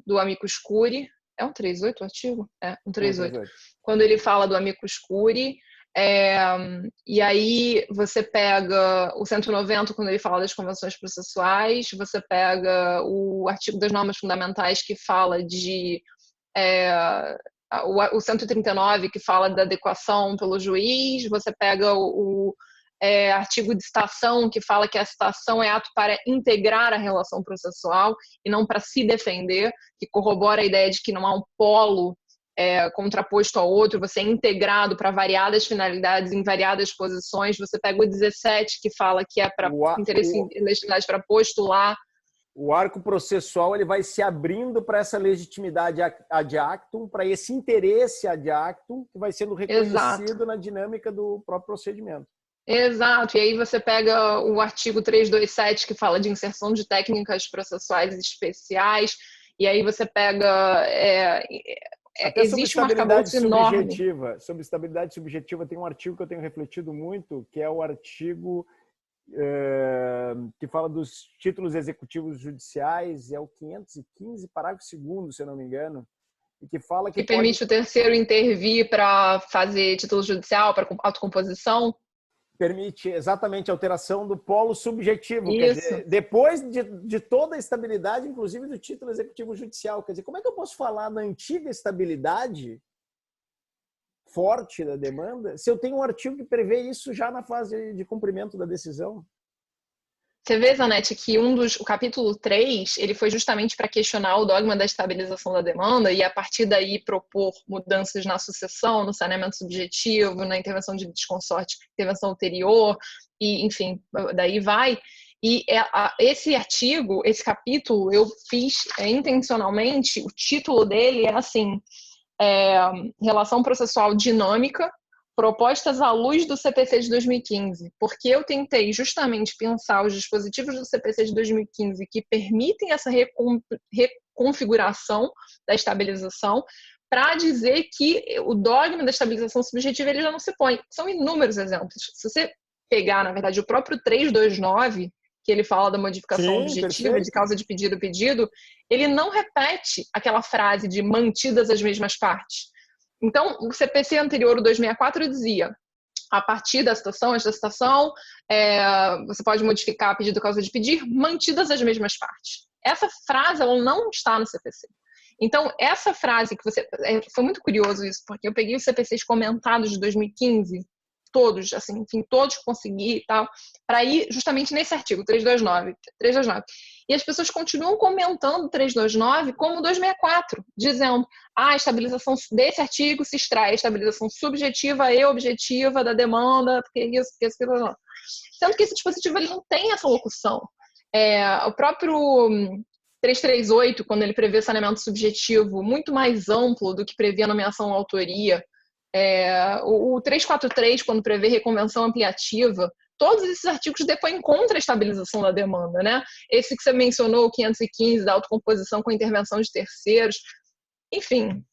do amicus curiae, é 138 o artigo? É, 138. Quando ele fala do amicus curiae, E aí você pega o 190, quando ele fala das convenções processuais, você pega o artigo das normas fundamentais, que fala de o 139, que fala da adequação pelo juiz, você pega o artigo de citação, que fala que a citação é ato para integrar a relação processual e não para se defender, que corrobora a ideia de que não há um polo contraposto ao outro, você é integrado para variadas finalidades em variadas posições. Você pega o 17, que fala que é para interesse em legitimidade para postular. O arco processual ele vai se abrindo para essa legitimidade ad actum, para esse interesse ad actum, que vai sendo reconhecido na dinâmica do próprio procedimento. Exato. E aí você pega o artigo 327, que fala de inserção de técnicas processuais especiais, e aí você pega... Até existe um arcabouço enorme. Sobre estabilidade subjetiva tem um artigo que eu tenho refletido muito, que é o artigo que fala dos títulos executivos judiciais, é o 515, parágrafo 2º, se eu não me engano, e que fala que permite o terceiro intervir para fazer título judicial, para autocomposição. Permite exatamente a alteração do polo subjetivo. Quer dizer, depois de toda a estabilidade, inclusive do título executivo judicial. Quer dizer, como é que eu posso falar na antiga estabilidade forte da demanda se eu tenho um artigo que prevê isso já na fase de cumprimento da decisão? Você vê, Zanetti, que o capítulo 3, ele foi justamente para questionar o dogma da estabilização da demanda e, a partir daí, propor mudanças na sucessão, no saneamento subjetivo, na intervenção de desconsorte, intervenção ulterior, e, enfim, daí vai. E esse artigo, esse capítulo, eu fiz intencionalmente, o título dele é assim, Relação Processual Dinâmica, propostas à luz do CPC de 2015, porque eu tentei justamente pensar os dispositivos do CPC de 2015 que permitem essa reconfiguração da estabilização, para dizer que o dogma da estabilização subjetiva ele já não se põe. São inúmeros exemplos. Se você pegar, na verdade, o próprio 329, que ele fala da modificação objetiva, perfeito, de causa de pedido, ele não repete aquela frase de mantidas as mesmas partes. Então, o CPC anterior, o 264, dizia: a partir da citação, esta citação, você pode modificar a pedido causa de pedir, mantidas as mesmas partes. Essa frase ela não está no CPC. Então, essa frase que você... Foi muito curioso isso, porque eu peguei os CPCs comentados de 2015, todos, assim, enfim, todos que consegui e tal, para ir justamente nesse artigo, 329. E as pessoas continuam comentando 329 como 264, dizendo: a estabilização desse artigo se extrai a estabilização subjetiva e objetiva da demanda, porque isso, aquilo. Sendo que esse dispositivo ele não tem essa locução. O próprio 338, quando ele prevê saneamento subjetivo muito mais amplo do que prevê a nomeação ou autoria, o 343, quando prevê reconvenção ampliativa, todos esses artigos depõem contra a estabilização da demanda, né? Esse que você mencionou, o 515, da autocomposição com intervenção de terceiros. Enfim,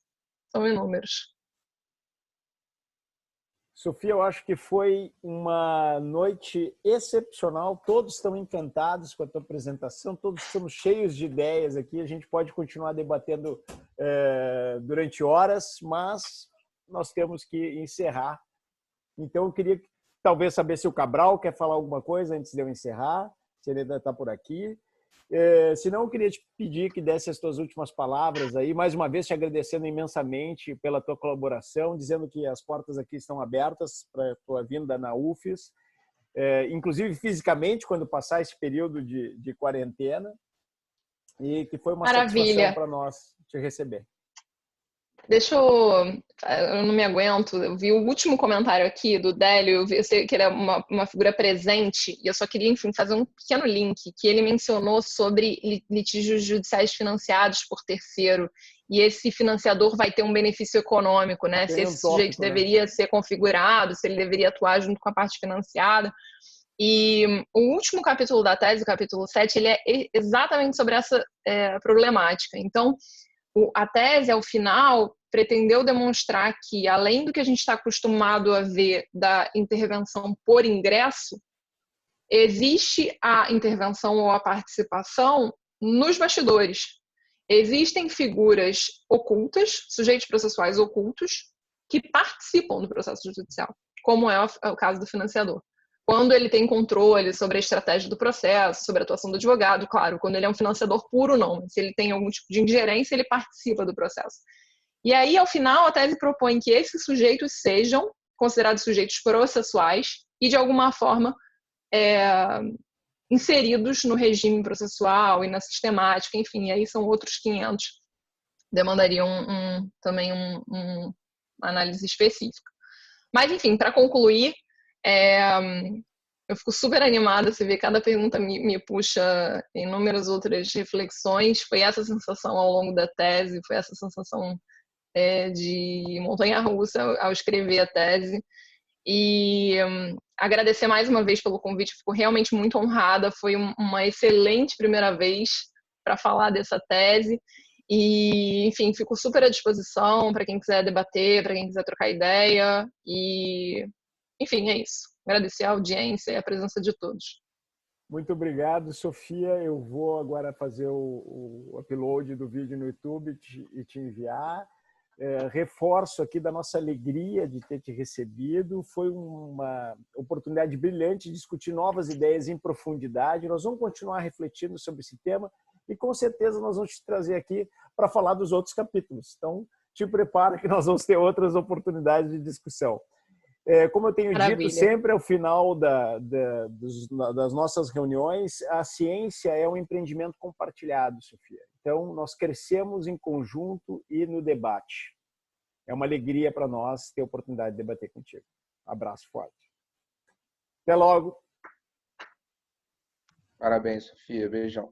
são inúmeros. Sofia, eu acho que foi uma noite excepcional. Todos estão encantados com a tua apresentação, todos estamos cheios de ideias aqui. A gente pode continuar debatendo durante horas, mas nós temos que encerrar. Então, eu queria talvez saber se o Cabral quer falar alguma coisa antes de eu encerrar, se ele ainda está por aqui. Se não, eu queria te pedir que desse as tuas últimas palavras aí, mais uma vez te agradecendo imensamente pela tua colaboração, dizendo que as portas aqui estão abertas para a tua vinda na UFES, inclusive fisicamente, quando passar esse período de quarentena, e que foi uma satisfação para nós te receber. Eu não me aguento, eu vi o último comentário aqui do Délio, eu sei que ele é uma figura presente, e eu só queria, enfim, fazer um pequeno link, que ele mencionou sobre litígios judiciais financiados por terceiro, e esse financiador vai ter um benefício econômico, né? Se esse sujeito deveria ser configurado, se ele deveria atuar junto com a parte financiada. E o último capítulo da tese, o capítulo 7, ele é exatamente sobre essa problemática. Então, a tese, ao final, pretendeu demonstrar que, além do que a gente está acostumado a ver da intervenção por ingresso, existe a intervenção ou a participação nos bastidores. Existem figuras ocultas, sujeitos processuais ocultos, que participam do processo judicial. como é o caso do financiador. Quando ele tem controle sobre a estratégia do processo, sobre a atuação do advogado, claro, quando ele é um financiador puro, não. Mas se ele tem algum tipo de ingerência, ele participa do processo. E aí, ao final, a tese propõe que esses sujeitos sejam considerados sujeitos processuais e, de alguma forma, inseridos no regime processual e na sistemática, enfim, aí são outros 500, demandariam também uma análise específica. Mas, enfim, para concluir, eu fico super animada, você vê, cada pergunta me puxa inúmeras outras reflexões. Foi essa sensação ao longo da tese, foi essa sensação de montanha-russa ao escrever a tese. E agradecer mais uma vez pelo convite, fico realmente muito honrada, foi uma excelente primeira vez para falar dessa tese. E, enfim, fico super à disposição para quem quiser debater, para quem quiser trocar ideia. E, enfim, é isso. Agradecer a audiência e a presença de todos. Muito obrigado, Sofia. Eu vou agora fazer o upload do vídeo no YouTube e te enviar. Reforço aqui da nossa alegria de ter te recebido. Foi uma oportunidade brilhante de discutir novas ideias em profundidade. Nós vamos continuar refletindo sobre esse tema e, com certeza, nós vamos te trazer aqui para falar dos outros capítulos. Então, te prepara que nós vamos ter outras oportunidades de discussão. Como eu tenho dito sempre ao final das nossas reuniões, a ciência é um empreendimento compartilhado, Sofia. Então, nós crescemos em conjunto e no debate. É uma alegria para nós ter a oportunidade de debater contigo. Abraço forte. Até logo. Parabéns, Sofia. Beijão.